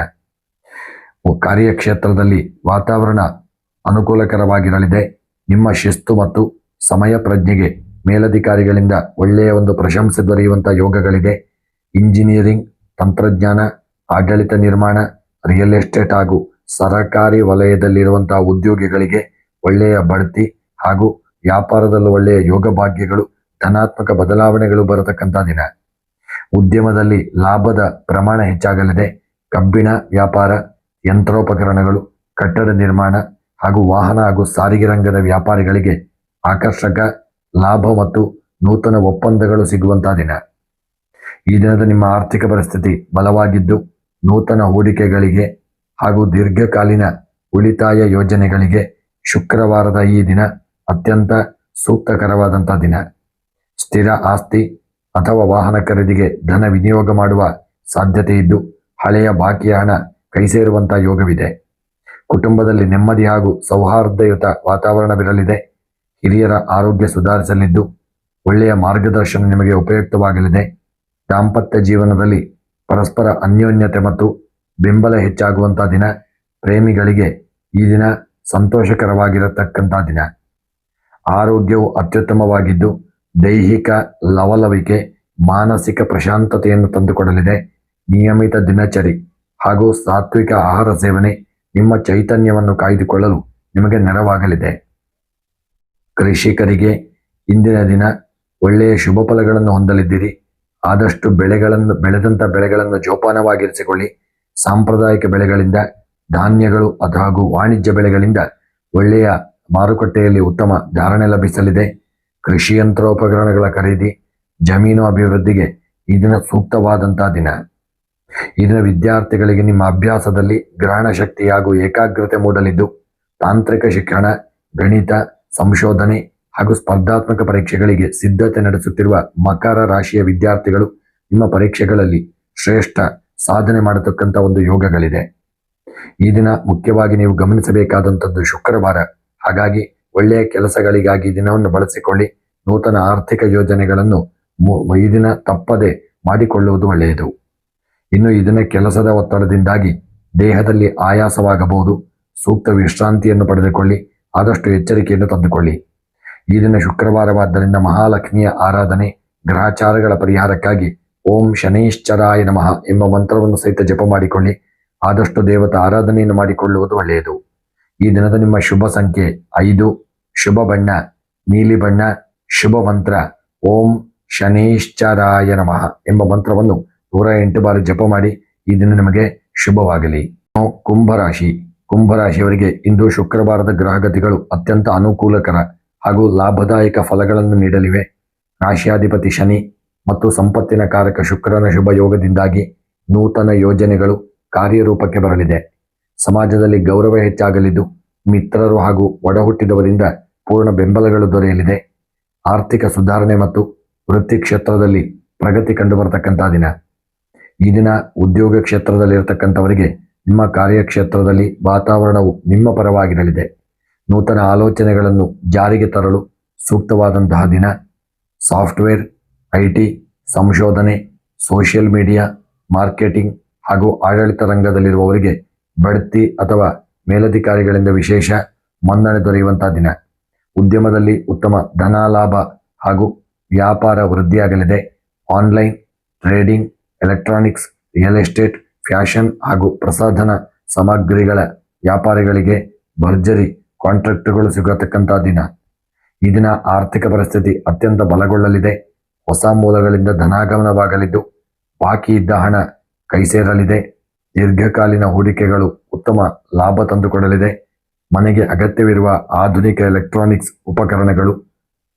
ಕಾರ್ಯಕ್ಷೇತ್ರದಲ್ಲಿ ವಾತಾವರಣ ಅನುಕೂಲಕರವಾಗಿರಲಿದೆ. ನಿಮ್ಮ ಶಿಸ್ತು ಮತ್ತು ಸಮಯ ಪ್ರಜ್ಞೆಗೆ ಮೇಲಧಿಕಾರಿಗಳಿಂದ ಒಳ್ಳೆಯ ಒಂದು ಪ್ರಶಂಸೆ ದೊರೆಯುವಂಥ ಯೋಗಗಳಿದೆ. ಇಂಜಿನಿಯರಿಂಗ್, ತಂತ್ರಜ್ಞಾನ, ಆಡಳಿತ ನಿರ್ಮಾಣ, ರಿಯಲ್ ಎಸ್ಟೇಟ್ ಹಾಗೂ ಸರಕಾರಿ ವಲಯದಲ್ಲಿರುವಂತಹ ಉದ್ಯೋಗಿಗಳಿಗೆ ಒಳ್ಳೆಯ ಬಡ್ತಿ ಹಾಗೂ ವ್ಯಾಪಾರದಲ್ಲೂ ಒಳ್ಳೆಯ ಯೋಗ ಭಾಗ್ಯಗಳು, ಧನಾತ್ಮಕ ಬದಲಾವಣೆಗಳು ಬರತಕ್ಕಂಥ ದಿನ. ಉದ್ಯಮದಲ್ಲಿ ಲಾಭದ ಪ್ರಮಾಣ ಹೆಚ್ಚಾಗಲಿದೆ. ಕಬ್ಬಿಣ ವ್ಯಾಪಾರ, ಯಂತ್ರೋಪಕರಣಗಳು, ಕಟ್ಟಡ ನಿರ್ಮಾಣ ಹಾಗೂ ವಾಹನ ಹಾಗೂ ಸಾರಿಗೆ ರಂಗದ ವ್ಯಾಪಾರಿಗಳಿಗೆ ಆಕರ್ಷಕ ಲಾಭ ಮತ್ತು ನೂತನ ಒಪ್ಪಂದಗಳು ಸಿಗುವಂತಹ ದಿನ. ಈ ದಿನದ ನಿಮ್ಮ ಆರ್ಥಿಕ ಪರಿಸ್ಥಿತಿ ಬಲವಾಗಿದ್ದು ನೂತನ ಹೂಡಿಕೆಗಳಿಗೆ ಹಾಗೂ ದೀರ್ಘಕಾಲೀನ ಉಳಿತಾಯ ಯೋಜನೆಗಳಿಗೆ ಶುಕ್ರವಾರದ ಈ ದಿನ ಅತ್ಯಂತ ಸೂಕ್ತಕರವಾದಂಥ ದಿನ. ಸ್ಥಿರ ಆಸ್ತಿ ಅಥವಾ ವಾಹನ ಖರೀದಿಗೆ ಧನ ವಿನಿಯೋಗ ಮಾಡುವ ಸಾಧ್ಯತೆ ಇದ್ದು ಹಳೆಯ ಬಾಕಿಯ ಹಣ ಕೈ ಸೇರುವಂಥ ಯೋಗವಿದೆ. ಕುಟುಂಬದಲ್ಲಿ ನೆಮ್ಮದಿ ಹಾಗೂ ಸೌಹಾರ್ದಯುತ ವಾತಾವರಣವಿರಲಿದೆ. ಹಿರಿಯರ ಆರೋಗ್ಯ ಸುಧಾರಿಸಲಿದ್ದು ಒಳ್ಳೆಯ ಮಾರ್ಗದರ್ಶನ ನಿಮಗೆ ಉಪಯುಕ್ತವಾಗಲಿದೆ. ದಾಂಪತ್ಯ ಜೀವನದಲ್ಲಿ ಪರಸ್ಪರ ಅನ್ಯೋನ್ಯತೆ ಮತ್ತು ಬೆಂಬಲ ಹೆಚ್ಚಾಗುವಂಥ ದಿನ. ಪ್ರೇಮಿಗಳಿಗೆ ಈ ದಿನ ಸಂತೋಷಕರವಾಗಿರತಕ್ಕಂಥ ದಿನ. ಆರೋಗ್ಯವು ಅತ್ಯುತ್ತಮವಾಗಿದ್ದು ದೈಹಿಕ ಲವಲವಿಕೆ, ಮಾನಸಿಕ ಪ್ರಶಾಂತತೆಯನ್ನು ತಂದುಕೊಡಲಿದೆ. ನಿಯಮಿತ ದಿನಚರಿ ಹಾಗೂ ಸಾತ್ವಿಕ ಆಹಾರ ಸೇವನೆ ನಿಮ್ಮ ಚೈತನ್ಯವನ್ನು ಕಾಯ್ದುಕೊಳ್ಳಲು ನಿಮಗೆ ನೆರವಾಗಲಿದೆ. ಕೃಷಿಕರಿಗೆ ಇಂದಿನ ದಿನ ಒಳ್ಳೆಯ ಶುಭ ಫಲಗಳನ್ನು ಹೊಂದಲಿದ್ದೀರಿ. ಆದಷ್ಟು ಬೆಳೆದಂಥ ಬೆಳೆಗಳನ್ನು ಜೋಪಾನವಾಗಿರಿಸಿಕೊಳ್ಳಿ. ಸಾಂಪ್ರದಾಯಿಕ ಬೆಳೆಗಳಿಂದ, ಧಾನ್ಯಗಳು ಹಾಗೂ ವಾಣಿಜ್ಯ ಬೆಳೆಗಳಿಂದ ಒಳ್ಳೆಯ ಮಾರುಕಟ್ಟೆಯಲ್ಲಿ ಉತ್ತಮ ಧಾರಣೆ ಲಭಿಸಲಿದೆ. ಕೃಷಿ ಯಂತ್ರೋಪಕರಣಗಳ ಖರೀದಿ, ಜಮೀನು ಅಭಿವೃದ್ಧಿಗೆ ಈ ದಿನ ಸೂಕ್ತವಾದಂಥ ದಿನ. ಈ ದಿನ ವಿದ್ಯಾರ್ಥಿಗಳಿಗೆ ನಿಮ್ಮ ಅಭ್ಯಾಸದಲ್ಲಿ ಗ್ರಹಣ ಶಕ್ತಿ ಹಾಗೂ ಏಕಾಗ್ರತೆ ಮೂಡಲಿದ್ದು ತಾಂತ್ರಿಕ ಶಿಕ್ಷಣ, ಗಣಿತ, ಸಂಶೋಧನೆ ಹಾಗೂ ಸ್ಪರ್ಧಾತ್ಮಕ ಪರೀಕ್ಷೆಗಳಿಗೆ ಸಿದ್ಧತೆ ನಡೆಸುತ್ತಿರುವ ಮಕರ ರಾಶಿಯ ವಿದ್ಯಾರ್ಥಿಗಳು ನಿಮ್ಮ ಪರೀಕ್ಷೆಗಳಲ್ಲಿ ಶ್ರೇಷ್ಠ ಸಾಧನೆ ಮಾಡತಕ್ಕಂಥ ಒಂದು ಯೋಗಗಳಿದೆ. ಈ ದಿನ ಮುಖ್ಯವಾಗಿ ನೀವು ಗಮನಿಸಬೇಕಾದಂಥದ್ದು ಶುಕ್ರವಾರ. ಹಾಗಾಗಿ ಒಳ್ಳೆಯ ಕೆಲಸಗಳಿಗಾಗಿ ದಿನವನ್ನು ಬಳಸಿಕೊಳ್ಳಿ. ನೂತನ ಆರ್ಥಿಕ ಯೋಜನೆಗಳನ್ನು ಈ ದಿನ ತಪ್ಪದೆ ಮಾಡಿಕೊಳ್ಳುವುದು ಒಳ್ಳೆಯದು. ಇನ್ನು ಈ ದಿನ ಕೆಲಸದ ಒತ್ತಡದಿಂದಾಗಿ ದೇಹದಲ್ಲಿ ಆಯಾಸವಾಗಬಹುದು. ಸೂಕ್ತ ವಿಶ್ರಾಂತಿಯನ್ನು ಪಡೆದುಕೊಳ್ಳಿ. ಆದಷ್ಟು ಎಚ್ಚರಿಕೆಯನ್ನು ತಂದುಕೊಳ್ಳಿ. ಈ ದಿನ ಶುಕ್ರವಾರವಾದ್ದರಿಂದ ಮಹಾಲಕ್ಷ್ಮಿಯ ಆರಾಧನೆ, ಗ್ರಹಚಾರಗಳ ಪರಿಹಾರಕ್ಕಾಗಿ ಓಂ ಶನೈಶ್ಚರಾಯ ನಮಃ ಎಂಬ ಮಂತ್ರವನ್ನು ಸಹಿತ ಜಪ ಮಾಡಿಕೊಳ್ಳಿ. ಆದಷ್ಟು ದೇವತಾ ಆರಾಧನೆಯನ್ನು ಮಾಡಿಕೊಳ್ಳುವುದು ಒಳ್ಳೆಯದು. ಈ ದಿನದ ನಿಮ್ಮ ಶುಭ ಸಂಖ್ಯೆ 5, ಶುಭ ಬಣ್ಣ ನೀಲಿ ಬಣ್ಣ, ಶುಭ ಮಂತ್ರ ಓಂ ಶನೈಶ್ಚರಾಯ ನಮಃ ಎಂಬ ಮಂತ್ರವನ್ನು 108 ಬಾರಿ ಜಪ ಮಾಡಿ. ಈ ದಿನ ನಿಮಗೆ ಶುಭವಾಗಲಿ. ಕುಂಭರಾಶಿ. ಕುಂಭರಾಶಿಯವರಿಗೆ ಇಂದು ಶುಕ್ರವಾರದ ಗ್ರಹಗತಿಗಳು ಅತ್ಯಂತ ಅನುಕೂಲಕರ ಹಾಗೂ ಲಾಭದಾಯಕ ಫಲಗಳನ್ನು ನೀಡಲಿವೆ. ರಾಶಿಯಾಧಿಪತಿ ಶನಿ ಮತ್ತು ಸಂಪತ್ತಿನ ಕಾರಕ ಶುಕ್ರನ ಶುಭ ಯೋಗದಿಂದಾಗಿ ನೂತನ ಯೋಜನೆಗಳು ಕಾರ್ಯರೂಪಕ್ಕೆ ಬರಲಿದೆ. ಸಮಾಜದಲ್ಲಿ ಗೌರವ ಹೆಚ್ಚಾಗಲಿದ್ದು ಮಿತ್ರರು ಹಾಗೂ ಒಡಹುಟ್ಟಿದವರಿಂದ ಪೂರ್ಣ ಬೆಂಬಲಗಳು ದೊರೆಯಲಿದೆ. ಆರ್ಥಿಕ ಸುಧಾರಣೆ ಮತ್ತು ವೃತ್ತಿ ಕ್ಷೇತ್ರದಲ್ಲಿ ಪ್ರಗತಿ ಕಂಡುಬರತಕ್ಕಂಥ ದಿನ. ಈ ದಿನ ಉದ್ಯೋಗ ಕ್ಷೇತ್ರದಲ್ಲಿರತಕ್ಕಂಥವರಿಗೆ ನಿಮ್ಮ ಕಾರ್ಯಕ್ಷೇತ್ರದಲ್ಲಿ ವಾತಾವರಣವು ನಿಮ್ಮ ಪರವಾಗಿರಲಿದೆ. ನೂತನ ಆಲೋಚನೆಗಳನ್ನು ಜಾರಿಗೆ ತರಲು ಸೂಕ್ತವಾದಂತಹ ದಿನ. ಸಾಫ್ಟ್ವೇರ್, IT, ಸಂಶೋಧನೆ, ಸೋಷಿಯಲ್ ಮೀಡಿಯಾ, ಮಾರ್ಕೆಟಿಂಗ್ ಹಾಗೂ ಆಡಳಿತ ರಂಗದಲ್ಲಿರುವವರಿಗೆ ಬಡ್ತಿ ಅಥವಾ ಮೇಲಧಿಕಾರಿಗಳಿಂದ ವಿಶೇಷ ಮನ್ನಣೆ ದೊರೆಯುವಂತಹ ದಿನ. ಉದ್ಯಮದಲ್ಲಿ ಉತ್ತಮ ಧನಲಾಭ ಹಾಗೂ ವ್ಯಾಪಾರ ವೃದ್ಧಿಯಾಗಲಿದೆ. Online, trading, electronics, real estate, fashion ಹಾಗೂ ಪ್ರಸಾಧನ ಸಾಮಗ್ರಿಗಳ ವ್ಯಾಪಾರಿಗಳಿಗೆ ಭರ್ಜರಿ ಕಾಂಟ್ರಾಕ್ಟ್ಗಳು ಸಿಗತಕ್ಕಂಥ ದಿನ. ಈ ದಿನ ಆರ್ಥಿಕ ಪರಿಸ್ಥಿತಿ ಅತ್ಯಂತ ಬಲಗೊಳ್ಳಲಿದೆ. ಹೊಸ ಮೂಲಗಳಿಂದ ಧನಾಗಮನವಾಗಲಿದ್ದು ಬಾಕಿ ಇದ್ದ ಹಣ ಕೈ ಸೇರಲಿದೆ. ದೀರ್ಘಕಾಲೀನ ಹೂಡಿಕೆಗಳು ಉತ್ತಮ ಲಾಭ ತಂದುಕೊಡಲಿದೆ. ಮನೆಗೆ ಅಗತ್ಯವಿರುವ ಆಧುನಿಕ ಎಲೆಕ್ಟ್ರಾನಿಕ್ಸ್ ಉಪಕರಣಗಳು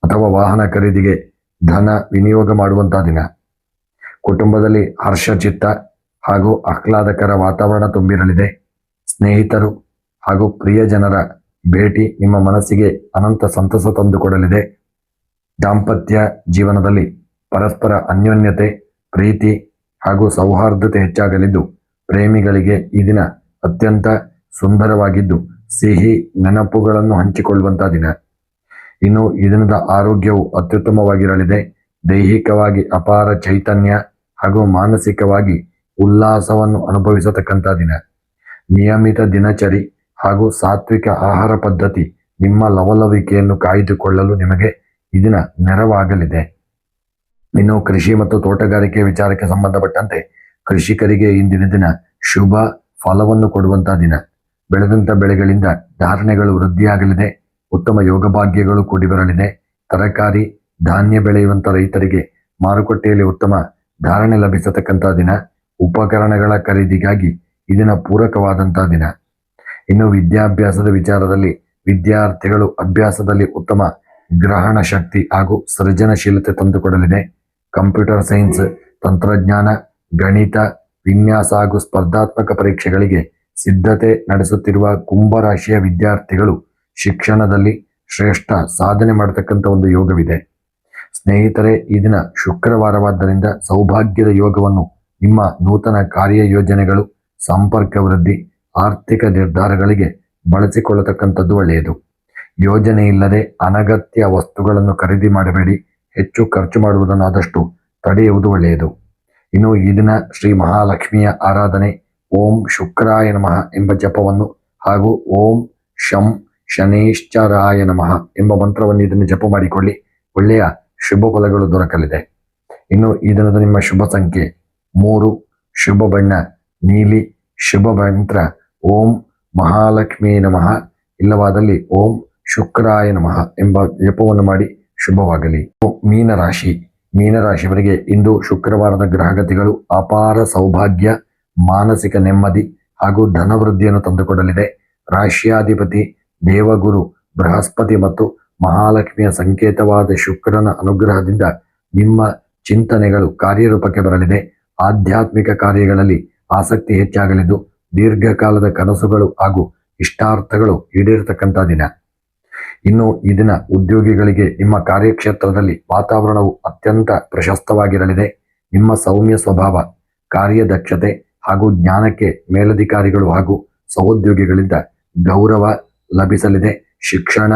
ಅಥವಾ ವಾಹನ ಖರೀದಿಗೆ ಧನ ವಿನಿಯೋಗ ಮಾಡುವಂತಹ ದಿನ. ಕುಟುಂಬದಲ್ಲಿ ಹರ್ಷಚಿತ್ತ ಹಾಗೂ ಆಹ್ಲಾದಕರ ವಾತಾವರಣ ತುಂಬಿರಲಿದೆ. ಸ್ನೇಹಿತರು ಹಾಗೂ ಪ್ರಿಯಜನರ ಭೇಟಿ ನಿಮ್ಮ ಮನಸ್ಸಿಗೆ ಅನಂತ ಸಂತಸ ತಂದುಕೊಡಲಿದೆ. ದಾಂಪತ್ಯ ಜೀವನದಲ್ಲಿ ಪರಸ್ಪರ ಅನ್ಯೋನ್ಯತೆ, ಪ್ರೀತಿ ಹಾಗೂ ಸೌಹಾರ್ದತೆ ಹೆಚ್ಚಾಗಲಿದ್ದು, ಪ್ರೇಮಿಗಳಿಗೆ ಈ ದಿನ ಅತ್ಯಂತ ಸುಂದರವಾಗಿದ್ದು ಸಿಹಿ ನೆನಪುಗಳನ್ನು ಹಂಚಿಕೊಳ್ಳುವಂತಹ ದಿನ. ಇನ್ನು ಈ ದಿನದ ಆರೋಗ್ಯವು ಅತ್ಯುತ್ತಮವಾಗಿರಲಿದೆ. ದೈಹಿಕವಾಗಿ ಅಪಾರ ಚೈತನ್ಯ ಹಾಗೂ ಮಾನಸಿಕವಾಗಿ ಉಲ್ಲಾಸವನ್ನು ಅನುಭವಿಸತಕ್ಕಂಥ ದಿನ. ನಿಯಮಿತ ದಿನಚರಿ ಹಾಗೂ ಸಾತ್ವಿಕ ಆಹಾರ ಪದ್ಧತಿ ನಿಮ್ಮ ಲವಲವಿಕೆಯನ್ನು ಕಾಯ್ದುಕೊಳ್ಳಲು ನಿಮಗೆ ಈ ದಿನ ನೆರವಾಗಲಿದೆ. ಇನ್ನು ಕೃಷಿ ಮತ್ತು ತೋಟಗಾರಿಕೆ ವಿಚಾರಕ್ಕೆ ಸಂಬಂಧಪಟ್ಟಂತೆ ಕೃಷಿಕರಿಗೆ ಇಂದಿನ ದಿನ ಶುಭ ಫಲವನ್ನು ಕೊಡುವಂತಹ ದಿನ. ಬೆಳೆದಂಥ ಬೆಳೆಗಳಿಂದ ಧಾರಣೆಗಳು ವೃದ್ಧಿಯಾಗಲಿದೆ. ಉತ್ತಮ ಯೋಗಭಾಗ್ಯಗಳು ಕೂಡಿ ಬರಲಿದೆ. ತರಕಾರಿ ಧಾನ್ಯ ಬೆಳೆಯುವಂಥ ರೈತರಿಗೆ ಮಾರುಕಟ್ಟೆಯಲ್ಲಿ ಉತ್ತಮ ಧಾರಣೆ ಲಭಿಸತಕ್ಕಂಥ ದಿನ. ಉಪಕರಣಗಳ ಖರೀದಿಗಾಗಿ ಇದನ್ನ ಪೂರಕವಾದಂತಹ ದಿನ. ಇನ್ನು ವಿದ್ಯಾಭ್ಯಾಸದ ವಿಚಾರದಲ್ಲಿ ವಿದ್ಯಾರ್ಥಿಗಳು ಅಭ್ಯಾಸದಲ್ಲಿ ಉತ್ತಮ ಗ್ರಹಣ ಶಕ್ತಿ ಹಾಗೂ ಸೃಜನಶೀಲತೆ ತಂದುಕೊಡಲಿದೆ. ಕಂಪ್ಯೂಟರ್ ಸೈನ್ಸ್, ತಂತ್ರಜ್ಞಾನ, ಗಣಿತ, ವಿನ್ಯಾಸ ಹಾಗೂ ಸ್ಪರ್ಧಾತ್ಮಕ ಪರೀಕ್ಷೆಗಳಿಗೆ ಸಿದ್ಧತೆ ನಡೆಸುತ್ತಿರುವ ಕುಂಭರಾಶಿಯ ವಿದ್ಯಾರ್ಥಿಗಳು ಶಿಕ್ಷಣದಲ್ಲಿ ಶ್ರೇಷ್ಠ ಸಾಧನೆ ಮಾಡತಕ್ಕಂಥ ಒಂದು ಯೋಗವಿದೆ. ಸ್ನೇಹಿತರೆ, ಈ ದಿನ ಶುಕ್ರವಾರವಾದ್ದರಿಂದ ಸೌಭಾಗ್ಯದ ಯೋಗವನ್ನು ನಿಮ್ಮ ನೂತನ ಕಾರ್ಯಯೋಜನೆಗಳು, ಸಂಪರ್ಕ ವೃದ್ಧಿ, ಆರ್ಥಿಕ ನಿರ್ಧಾರಗಳಿಗೆ ಬಳಸಿಕೊಳ್ಳತಕ್ಕಂಥದ್ದು ಒಳ್ಳೆಯದು. ಯೋಜನೆ ಇಲ್ಲದೆ ಅನಗತ್ಯ ವಸ್ತುಗಳನ್ನು ಖರೀದಿ ಮಾಡಬೇಡಿ. ಹೆಚ್ಚು ಖರ್ಚು ಮಾಡುವುದನ್ನು ಆದಷ್ಟು ತಡೆಯುವುದು ಒಳ್ಳೆಯದು. ಇನ್ನು ಈ ದಿನ ಶ್ರೀ ಮಹಾಲಕ್ಷ್ಮಿಯ ಆರಾಧನೆ, ಓಂ ಶುಕ್ರಾಯ ನಮಃ ಎಂಬ ಜಪವನ್ನು ಹಾಗೂ ಓಂ ಶಂ ಶನೇಶ್ಚರಾಯ ನಮಃ ಎಂಬ ಮಂತ್ರವನ್ನು ಇದನ್ನು ಜಪ ಮಾಡಿಕೊಳ್ಳಿ. ಒಳ್ಳೆಯ ಶುಭ ಫಲಗಳು ದೊರಕಲಿದೆ. ಇನ್ನು ಈ ದಿನದ ನಿಮ್ಮ ಶುಭ ಸಂಖ್ಯೆ 3, ಶುಭ ಬಣ್ಣ ನೀಲಿ, ಶುಭ ಮಂತ್ರ ಓಂ ಮಹಾಲಕ್ಷ್ಮೀ ನಮಃ, ಇಲ್ಲವಾದಲ್ಲಿ ಓಂ ಶುಕ್ರಾಯ ನಮಃ ಎಂಬ ಜಪವನ್ನು ಮಾಡಿ ಶುಭವಾಗಲಿ. ಮೀನರಾಶಿಯವರಿಗೆ ಇಂದು ಶುಕ್ರವಾರದ ಗ್ರಹಗತಿಗಳು ಅಪಾರ ಸೌಭಾಗ್ಯ, ಮಾನಸಿಕ ನೆಮ್ಮದಿ ಹಾಗೂ ಧನವೃದ್ಧಿಯನ್ನು ತಂದುಕೊಡಲಿದೆ. ರಾಶ್ಯಾಧಿಪತಿ ದೇವಗುರು ಬೃಹಸ್ಪತಿ ಮತ್ತು ಮಹಾಲಕ್ಷ್ಮಿಯ ಸಂಕೇತವಾದ ಶುಕ್ರನ ಅನುಗ್ರಹದಿಂದ ನಿಮ್ಮ ಚಿಂತನೆಗಳು ಕಾರ್ಯರೂಪಕ್ಕೆ ಬರಲಿದೆ. ಆಧ್ಯಾತ್ಮಿಕ ಕಾರ್ಯಗಳಲ್ಲಿ ಆಸಕ್ತಿ ಹೆಚ್ಚಾಗಲಿದ್ದು, ದೀರ್ಘಕಾಲದ ಕನಸುಗಳು ಹಾಗೂ ಇಷ್ಟಾರ್ಥಗಳು ಈಡೇರತಕ್ಕಂಥ ದಿನ. ಇನ್ನು ಈ ದಿನ ಉದ್ಯೋಗಿಗಳಿಗೆ ನಿಮ್ಮ ಕಾರ್ಯಕ್ಷೇತ್ರದಲ್ಲಿ ವಾತಾವರಣವು ಅತ್ಯಂತ ಪ್ರಶಸ್ತವಾಗಿರಲಿದೆ. ನಿಮ್ಮ ಸೌಮ್ಯ ಸ್ವಭಾವ, ಕಾರ್ಯದಕ್ಷತೆ ಹಾಗೂ ಜ್ಞಾನಕ್ಕೆ ಮೇಲಧಿಕಾರಿಗಳು ಹಾಗೂ ಸಹೋದ್ಯೋಗಿಗಳಿಂದ ಗೌರವ ಲಭಿಸಲಿದೆ. ಶಿಕ್ಷಣ,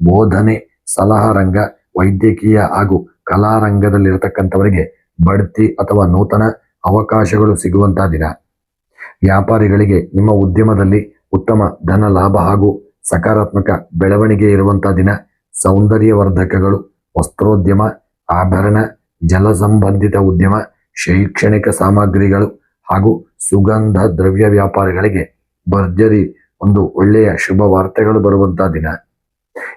ಬೋಧನೆ, ಸಲಹಾ ರಂಗ, ವೈದ್ಯಕೀಯ ಹಾಗೂ ಕಲಾರಂಗದಲ್ಲಿರತಕ್ಕಂಥವರಿಗೆ ಬಡ್ತಿ ಅಥವಾ ನೂತನ ಅವಕಾಶಗಳು ಸಿಗುವಂತಹ ದಿನ. ವ್ಯಾಪಾರಿಗಳಿಗೆ ನಿಮ್ಮ ಉದ್ಯಮದಲ್ಲಿ ಉತ್ತಮ ಧನ ಲಾಭ ಹಾಗೂ ಸಕಾರಾತ್ಮಕ ಬೆಳವಣಿಗೆ ಇರುವಂತಹ ದಿನ. ಸೌಂದರ್ಯವರ್ಧಕಗಳು, ವಸ್ತ್ರೋದ್ಯಮ, ಆಭರಣ, ಜಲ ಸಂಬಂಧಿತ ಉದ್ಯಮ, ಶೈಕ್ಷಣಿಕ ಸಾಮಗ್ರಿಗಳು ಹಾಗೂ ಸುಗಂಧ ದ್ರವ್ಯ ವ್ಯಾಪಾರಿಗಳಿಗೆ ಭರ್ಜರಿ ಒಂದು ಒಳ್ಳೆಯ ಶುಭ ವಾರ್ತೆಗಳು ಬರುವಂತಹ ದಿನ.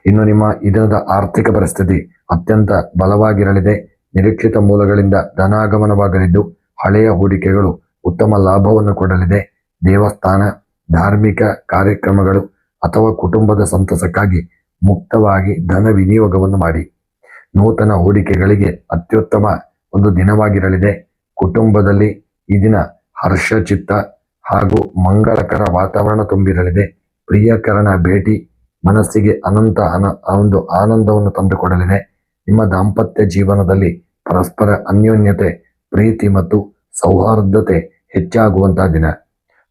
ಇನ್ನು ನಿಮ್ಮ ಈ ದಿನದ ಆರ್ಥಿಕ ಪರಿಸ್ಥಿತಿ ಅತ್ಯಂತ ಬಲವಾಗಿರಲಿದೆ. ನಿರೀಕ್ಷಿತ ಮೂಲಗಳಿಂದ ಧನಾಗಮನವಾಗಲಿದ್ದು, ಹಳೆಯ ಹೂಡಿಕೆಗಳು ಉತ್ತಮ ಲಾಭವನ್ನು ಕೊಡಲಿದೆ. ದೇವಸ್ಥಾನ, ಧಾರ್ಮಿಕ ಕಾರ್ಯಕ್ರಮಗಳು ಅಥವಾ ಕುಟುಂಬದ ಸಂತಸಕ್ಕಾಗಿ ಮುಕ್ತವಾಗಿ ಧನ ವಿನಿಯೋಗವನ್ನು ಮಾಡಿ. ನೂತನ ಹೂಡಿಕೆಗಳಿಗೆ ಅತ್ಯುತ್ತಮ ಒಂದು ದಿನವಾಗಿರಲಿದೆ. ಕುಟುಂಬದಲ್ಲಿ ಈ ದಿನ ಹರ್ಷಚಿತ್ತ ಹಾಗೂ ಮಂಗಳಕರ ವಾತಾವರಣ ತುಂಬಿರಲಿದೆ. ಪ್ರಿಯಕರಣ ಭೇಟಿ ಮನಸ್ಸಿಗೆ ಅನಂತ ಒಂದು ಆನಂದವನ್ನು ತಂದುಕೊಡಲಿದೆ. ನಿಮ್ಮ ದಾಂಪತ್ಯ ಜೀವನದಲ್ಲಿ ಪರಸ್ಪರ ಅನ್ಯೋನ್ಯತೆ, ಪ್ರೀತಿ ಮತ್ತು ಸೌಹಾರ್ದತೆ ಹೆಚ್ಚಾಗುವಂತಹ ದಿನ.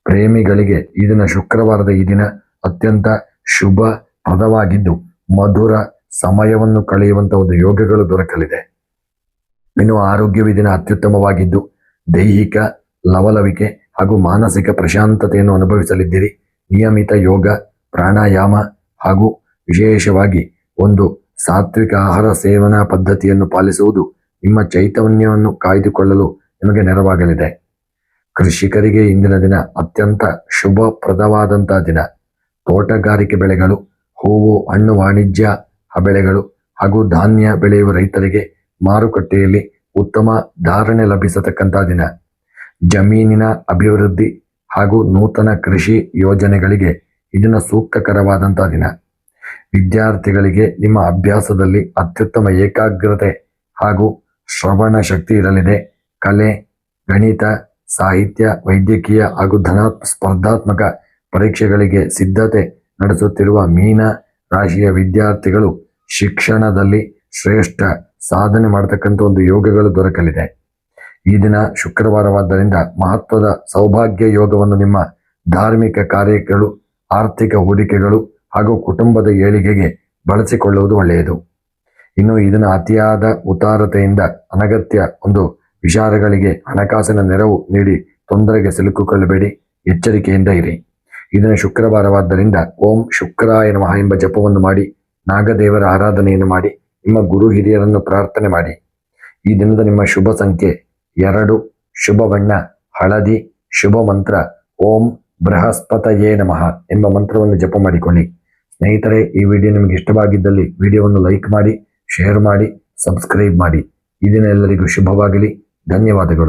ಪ್ರೇಮಿಗಳಿಗೆ ಈ ದಿನ ಶುಕ್ರವಾರದ ಈ ದಿನ ಅತ್ಯಂತ ಶುಭ ಪ್ರದವಾಗಿದ್ದು, ಮಧುರ ಸಮಯವನ್ನು ಕಳೆಯುವಂತಹ ಒಂದು ಯೋಗಗಳು ದೊರಕಲಿದೆ. ಇನ್ನು ಆರೋಗ್ಯವು ದಿನ ಅತ್ಯುತ್ತಮವಾಗಿದ್ದು, ದೈಹಿಕ ಲವಲವಿಕೆ ಹಾಗೂ ಮಾನಸಿಕ ಪ್ರಶಾಂತತೆಯನ್ನು ಅನುಭವಿಸಲಿದ್ದೀರಿ. ನಿಯಮಿತ ಯೋಗ, ಪ್ರಾಣಾಯಾಮ ಹಾಗೂ ವಿಶೇಷವಾಗಿ ಒಂದು ಸಾತ್ವಿಕ ಆಹಾರ ಸೇವನಾ ಪದ್ಧತಿಯನ್ನು ಪಾಲಿಸುವುದು ನಿಮ್ಮ ಚೈತನ್ಯವನ್ನು ಕಾಯ್ದುಕೊಳ್ಳಲು ನಿಮಗೆ ನೆರವಾಗಲಿದೆ. ಕೃಷಿಕರಿಗೆ ಇಂದಿನ ದಿನ ಅತ್ಯಂತ ಶುಭಪ್ರದವಾದಂತಹ ದಿನ. ತೋಟಗಾರಿಕೆ ಬೆಳೆಗಳು, ಹೂವು ಹಣ್ಣು ವಾಣಿಜ್ಯ ಬೆಳೆಗಳು ಹಾಗೂ ಧಾನ್ಯ ಬೆಳೆಯುವ ರೈತರಿಗೆ ಮಾರುಕಟ್ಟೆಯಲ್ಲಿ ಉತ್ತಮ ಧಾರಣೆ ಲಭಿಸತಕ್ಕಂಥ ದಿನ. ಜಮೀನಿನ ಅಭಿವೃದ್ಧಿ ಹಾಗೂ ನೂತನ ಕೃಷಿ ಯೋಜನೆಗಳಿಗೆ ಇದನ್ನು ಸೂಕ್ತಕರವಾದಂತಹ ದಿನ. ವಿದ್ಯಾರ್ಥಿಗಳಿಗೆ ನಿಮ್ಮ ಅಭ್ಯಾಸದಲ್ಲಿ ಅತ್ಯುತ್ತಮ ಏಕಾಗ್ರತೆ ಹಾಗೂ ಶ್ರವಣ ಶಕ್ತಿ ಇರಲಿದೆ. ಕಲೆ, ಗಣಿತ, ಸಾಹಿತ್ಯ, ವೈದ್ಯಕೀಯ ಹಾಗೂ ಸ್ಪರ್ಧಾತ್ಮಕ ಪರೀಕ್ಷೆಗಳಿಗೆ ಸಿದ್ಧತೆ ನಡೆಸುತ್ತಿರುವ ಮೀನ ರಾಶಿಯ ವಿದ್ಯಾರ್ಥಿಗಳು ಶಿಕ್ಷಣದಲ್ಲಿ ಶ್ರೇಷ್ಠ ಸಾಧನೆ ಮಾಡತಕ್ಕಂಥ ಒಂದು ಯೋಗಗಳು ದೊರಕಲಿದೆ. ಈ ದಿನ ಶುಕ್ರವಾರವಾದ್ದರಿಂದ ಮಹತ್ವದ ಸೌಭಾಗ್ಯ ಯೋಗವನ್ನು ನಿಮ್ಮ ಧಾರ್ಮಿಕ ಕಾರ್ಯಗಳು, ಆರ್ಥಿಕ ಹೂಡಿಕೆಗಳು ಹಾಗೂ ಕುಟುಂಬದ ಏಳಿಗೆಗೆ ಬಳಸಿಕೊಳ್ಳುವುದು ಒಳ್ಳೆಯದು. ಇನ್ನು ಇದನ್ನು ಅತಿಯಾದ ಉದಾರತೆಯಿಂದ ಅನಗತ್ಯ ಒಂದು ವಿಚಾರಗಳಿಗೆ ಹಣಕಾಸಿನ ನೆರವು ನೀಡಿ ತೊಂದರೆಗೆ ಸಿಲುಕಿಕೊಳ್ಳಬೇಡಿ, ಎಚ್ಚರಿಕೆಯಿಂದ ಇರಿ. ಇದನ್ನು ಶುಕ್ರವಾರವಾದ್ದರಿಂದ ಓಂ ಶುಕ್ರಾಯ ನಮಃ ಎಂಬ ಜಪವನ್ನು ಮಾಡಿ, ನಾಗದೇವರ ಆರಾಧನೆಯನ್ನು ಮಾಡಿ, ನಿಮ್ಮ ಗುರು ಹಿರಿಯರನ್ನು ಪ್ರಾರ್ಥನೆ ಮಾಡಿ. ಈ ದಿನದ ನಿಮ್ಮ ಶುಭ ಸಂಖ್ಯೆ 2, ಶುಭ ಬಣ್ಣ ಹಳದಿ, ಶುಭ ಮಂತ್ರ ಓಂ ಬೃಹಸ್ಪತಯೇ ನಮಃ ಎಂಬ ಮಂತ್ರವನ್ನು ಜಪ ಮಾಡಿಕೊಳ್ಳಿ. ಸ್ನೇಹಿತರೆ, ಈ ವಿಡಿಯೋ ನಿಮಗೆ ಇಷ್ಟವಾಗಿದ್ದಲ್ಲಿ ವಿಡಿಯೋವನ್ನು ಲೈಕ್ ಮಾಡಿ, ಶೇರ್ ಮಾಡಿ, ಸಬ್ಸ್ಕ್ರೈಬ್ ಮಾಡಿ. ಈ ದಿನ ಎಲ್ಲರಿಗೂ ಶುಭವಾಗಲಿ. ಧನ್ಯವಾದಗಳು.